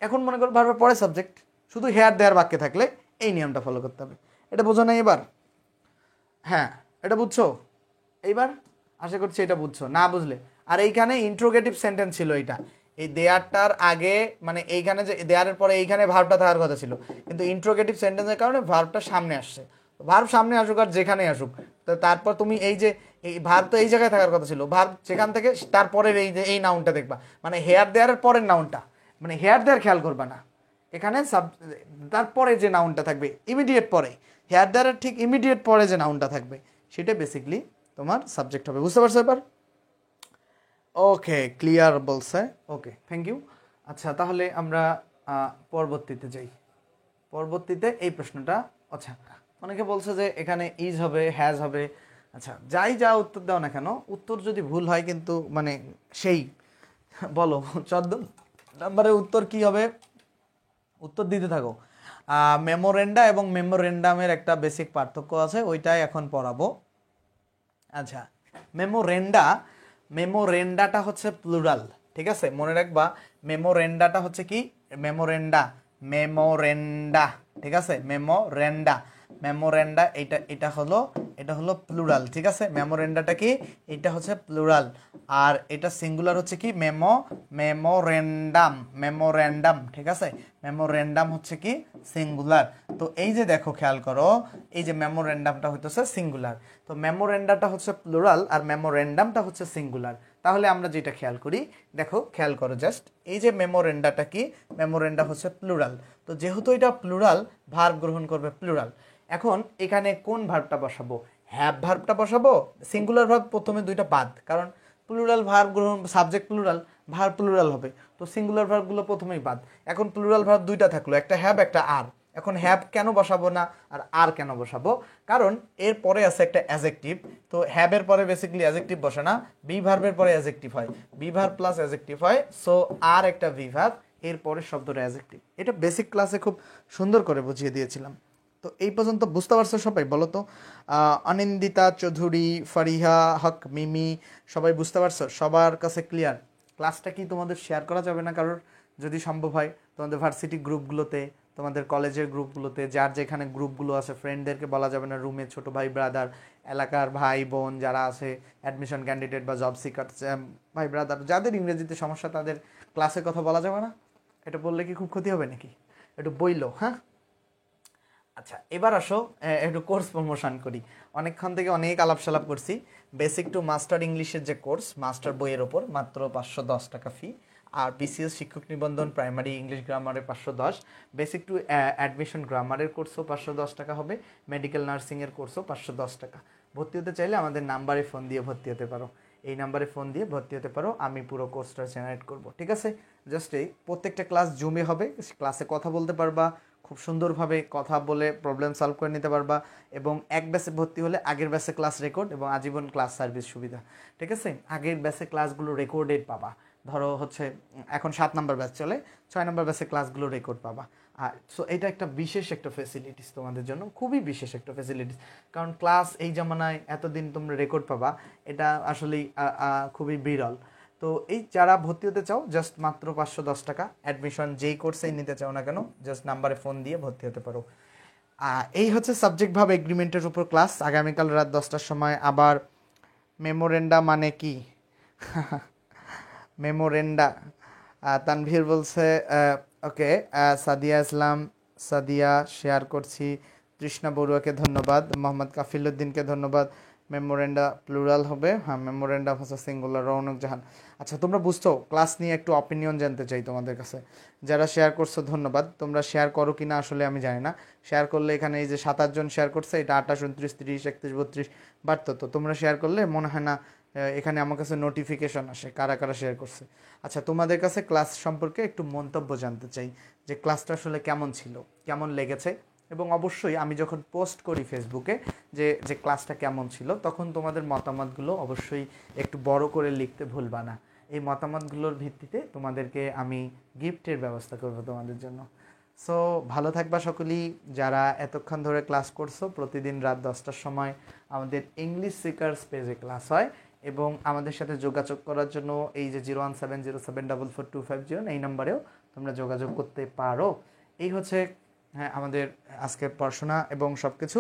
এখন মনে করো ভার্বের পরে সাবজেক্ট, শুধু হেয়ার দেয়ার বাক্যে থাকলে এই নিয়মটা ফলো করতে হবে। এটা বোঝো নাই এবার? হ্যাঁ, এটা বুঝছো এইবার? আশা করছি এটা বুঝছো। না বুঝলে, আর এইখানে ইন্ট্রোগেটিভ সেন্টেন্স ছিল এইটা, এই দেয়ারটার আগে, মানে এইখানে যে দেয়ারের পরে এইখানে ভার্বটা থাকার কথা ছিল, কিন্তু ইন্ট্রোগেটিভ সেন্টেন্সের কারণে ভার্বটা সামনে আসছে। ভার্ব সামনে আসুক আর যেখানেই আসুক, তো তারপর তুমি এই যে এই ভার্ব তো এই জায়গায় থাকার কথা ছিল, ভার্ব যেখান থেকে তারপরের এই যে এই নাউনটা দেখবা, মানে হেয়ার দেয়ারের পরের নাউনটা, মানে হেয়ার দেয়ার খেয়াল করবা না, এখানে তারপরে যে নাউনটা থাকবে ইমিডিয়েট পরে, হেয়ার দেয়ারের ঠিক ইমিডিয়েট পরে যে নাউনটা থাকবে, সেটা বেসিকলি তোমার সাবজেক্ট হবে। বুঝতে পারছো এবার? ওকে, ক্লিয়ার বলছে। ওকে, থ্যাংক ইউ। আচ্ছা, তাহলে আমরা পরবর্তীতে যাই। পরবর্তীতে এই প্রশ্নটা, আচ্ছা, অনেকে বলছে যে এখানে ইজ হবে, হ্যাজ হবে। আচ্ছা, যাই যা উত্তর দাও না কেন, উত্তর যদি ভুল হয় কিন্তু মানে সেই, বলো 14 নম্বরে উত্তর কি হবে? উত্তর দিতে থাকো। মেমোরেন্ডা এবং মেমোরেন্ডামের একটা বেসিক পার্থক্য আছে, ওইটাই এখন পড়াবো। আচ্ছা, মেমোরেন্ডা, মেমোরেন্ডাটা হচ্ছে প্লুরাল, ঠিক আছে? মনে রাখবা, মেমোরেন্ডাটা হচ্ছে কি, মেমোরেন্ডা, মেমোরেন্ডা, ঠিক আছে? মেমোরেন্ডা, মেমোরেন্ডা, এটা হলো প্লুরাল, ঠিক আছে? মেমোরেন্ডাটা কি, এটা হচ্ছে প্লুরাল। আর এটা সিঙ্গুলার হচ্ছে কি, মেমোরেন্ডাম, মেমোরেন্ডাম, ঠিক আছে? মেমোরেন্ডাম হচ্ছে কি সিঙ্গুলার। তো এই যে দেখো, খেয়াল করো, এই যে মেমোরেন্ডামটা হইতেছে সিঙ্গুলার, তো মেমোরেন্ডাটা হচ্ছে প্লুরাল আর মেমোরেন্ডামটা হচ্ছে সিঙ্গুলার। তাহলে আমরা যেটা খেয়াল করি, দেখো খেয়াল করো জাস্ট, এই যে মেমোরেন্ডাটা কি, মেমোরেন্ডা হচ্ছে প্লুরাল, তো যেহেতু এটা প্লুরাল, ভার্ব গ্রহণ করবে প্লুরাল। এখন এখানে কোন ভার্বটা বসাবো? হ্যাভ ভার্বটা বসাবো। সিঙ্গুলার ভার্ব প্রথমে দুইটা বাদ, কারণ প্লুরাল ভার্ব গ্রহণ, সাবজেক্ট প্লুরাল, ভার্ব প্লুরাল হবে, তো সিঙ্গুলার ভার্বগুলো প্রথমেই বাদ। এখন প্লুরাল ভার্ব দুইটা থাকলো, একটা হ্যাভ একটা আর। এখন হ্যাভ কেন বসাবো না আর আর কেন বসাবো? কারণ এর পরে আছে একটা অ্যাজেক্টিভ, তো হ্যাভের পরে বেসিক্যালি অ্যাজেক্টিভ বসে না, বি ভার্বের পরে অ্যাজেক্টিভ হয়, বি ভার্ব প্লাস অ্যাজেক্টিভ হয়, সো আর একটা ভি ভার্ব, এর পরের শব্দটা অ্যাজেক্টিভ। এটা বেসিক ক্লাসে খুব সুন্দর করে বুঝিয়ে দিয়েছিলাম। তো এই পর্যন্ত বুঝতে পারছো সবাই? বলো তো, অনিন্দিতা চৌধুরী, ফারিহা হক, মিমি, সবাই বুঝতে পারছো? সবার কাছে ক্লিয়ার? ক্লাসটা কি তোমাদের শেয়ার করা যাবে না কারোর, যদি সম্ভব হয় তোমাদের ভার্সিটি গ্রুপগুলোতে তোমাদের কলেজের গ্রুপগুলোতে, যার যেখানে গ্রুপগুলো আছে, ফ্রেন্ডদেরকে বলা যাবে না রুমে ছোট ভাই ব্রাদার, এলাকার ভাই বোন যারা আছে, অ্যাডমিশন ক্যান্ডিডেট বা জব সিকার ভাই ব্রাদার, যাদের ইংরেজিতে সমস্যা তাদের ক্লাসের কথা বলা যাবে না। এটা বললে কি খুব ক্ষতি হবে নাকি? একটু বইলো, হ্যাঁ। আচ্ছা, এবার আসো একটু কোর্স প্রমোশন করি। অনেকক্ষণ থেকে অনেক আলাপ সালাপ করছি। বেসিক টু মাস্টার ইংলিশের যে কোর্স, মাস্টার বইয়ের ওপর মাত্র 510 টাকা ফি। আর বিসিএস শিক্ষক নিবন্ধন প্রাইমারি ইংলিশ গ্রামারে 510, বেসিক টু অ্যাডমিশন গ্রামারের কোর্সও 510 টাকা হবে, মেডিকেল নার্সিংয়ের কোর্সও 510 টাকা। ভর্তি হতে চাইলে আমাদের নাম্বারে ফোন দিয়ে ভর্তি হতে পারো, এই নাম্বারে ফোন দিয়ে ভর্তি হতে পারো, আমি পুরো কোর্সটা জেনারেট করব, ঠিক আছে? জাস্ট এই প্রত্যেকটা ক্লাস জুমে হবে, ক্লাসে কথা বলতে পারবা, খুব সুন্দরভাবে কথা বলে প্রবলেম সলভ করে নিতে পারবা, এবং এক ব্যাচে ভর্তি হলে আগের ব্যাচে ক্লাস রেকর্ড এবং আজীবন ক্লাস সার্ভিস সুবিধা, ঠিক আছে? আগের ব্যাচে ক্লাসগুলো রেকর্ডেড পাবা। ধরো হচ্ছে এখন 7 নম্বর ব্যাচ চলে, 6 নম্বর ব্যাচে ক্লাসগুলো রেকর্ড পাবা। আর সো এটা একটা বিশেষ একটা ফেসিলিটিস তোমাদের জন্য, খুবই বিশেষ একটা ফেসিলিটিস। কারণ ক্লাস এই জামানায় এতদিন তোমরা রেকর্ড পাবা, এটা আসলেই খুবই বিরল। তো এই যারা ভর্তি হতে চাও, জাস্ট মাত্র 510 টাকা, অ্যাডমিশন যেই কোর্সেই নিতে চাও না কেন, জাস্ট নাম্বারে ফোন দিয়ে ভর্তি হতে পারো। এই হচ্ছে সাবজেক্ট ভাব এগ্রিমেন্টের উপর ক্লাস। আগামীকাল রাত 10টার সময় আবার মেমোরেন্ডা মানে কি? মেমোরেন্ডা, তানভীর বলছে ওকে। সাদিয়া ইসলাম, সাদিয়া শেয়ার করছি, তৃষ্ণা বড়ুয়াকে ধন্যবাদ, মোহাম্মদ কাফিলউদ্দিনকে ধন্যবাদ। মেমোরেন্ডা প্লুরাল হবে, হ্যাঁ মেমোরেন্ডা ভাষা সিঙ্গুলার, রৌনক জাহান। আচ্ছা, তোমরা বুঝছো ক্লাস নিয়ে একটু অপিনিয়ন জানতে চাই তোমাদের কাছে। যারা শেয়ার করছো ধন্যবাদ, তোমরা শেয়ার করো কিনা আসলে আমি জানি না। শেয়ার করলে এখানে এই যে 7-8 জন শেয়ার করছে, এটা 28, 29, 30, 31, 32 বাড়তো। তো তোমরা শেয়ার করলে মনে হয় না এখানে আমার কাছে নোটিফিকেশন আসে কারা কারা শেয়ার করছে। আচ্ছা, তোমাদের কাছে ক্লাস সম্পর্কে একটু মন্তব্য জানতে চাই, যে ক্লাসটা আসলে কেমন ছিল, কেমন লেগেছে। এবং অবশ্যই আমি যখন পোস্ট করি ফেসবুকে যে যে ক্লাসটা কেমন ছিল, তখন তোমাদের মতামতগুলো অবশ্যই একটু বড় করে লিখতে ভুলবা না। এই মতামতগুলোর ভিত্তিতে তোমাদেরকে আমি গিফটের ব্যবস্থা করব তোমাদের জন্য। সো ভালো থাকবা সকলেই। যারা এতক্ষণ ধরে ক্লাস করছো, প্রতিদিন রাত 10টার সময় আমাদের ইংলিশ সিকার্স পেজে ক্লাস হয়, এবং আমাদের সাথে যোগাযোগ করার জন্য এই যে 01707442509 এই নাম্বারেও তোমরা যোগাযোগ করতে পারো। এই হচ্ছে হ্যাঁ আমাদের আজকের পড়াশোনা এবং সব কিছু।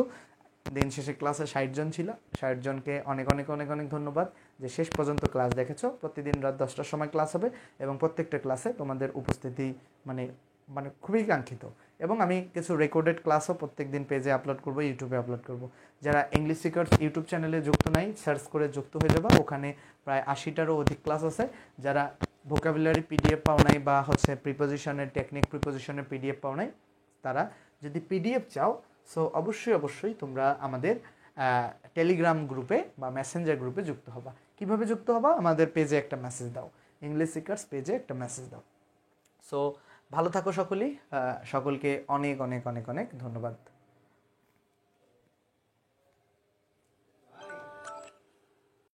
দিন শেষে ক্লাসে 60 জন ছিল, 60 জনকে অনেক অনেক অনেক অনেক ধন্যবাদ যে শেষ পর্যন্ত ক্লাস দেখেছো। প্রতিদিন রাত 10টার সময় ক্লাস হবে, এবং প্রত্যেকটা ক্লাসে তোমাদের উপস্থিতি মানে মানে খুবই কাঙ্ক্ষিত। এবং আমি কিছু রেকর্ডেড ক্লাসও প্রত্যেক দিন পেজে আপলোড করব, ইউটিউবে আপলোড করব। যারা ইংলিশ সিকার্স ইউটিউব চ্যানেলে যুক্ত নাই, সার্চ করে যুক্ত হয়ে যাবা, ওখানে প্রায় 80টারও অধিক ক্লাস আছে। যারা ভোকাবুলারি পিডিএফ পাও নাই, বা হচ্ছে প্রিপোজিশনের টেকনিক প্রিপোজিশনের পিডিএফ পাও নাই, তারা যদি পিডিএফ চাও, সো অবশ্যই অবশ্যই তোমরা আমাদের টেলিগ্রাম গ্রুপে বা মেসেঞ্জার গ্রুপে যুক্ত হবা। কিভাবে যুক্ত হবা? আমাদের পেজে একটা মেসেজ দাও, ইংলিশ সিকার্স পেজে একটা মেসেজ দাও। সো ভালো থাকো সকলেই, সকলকে অনেক অনেক অনেক অনেক ধন্যবাদ।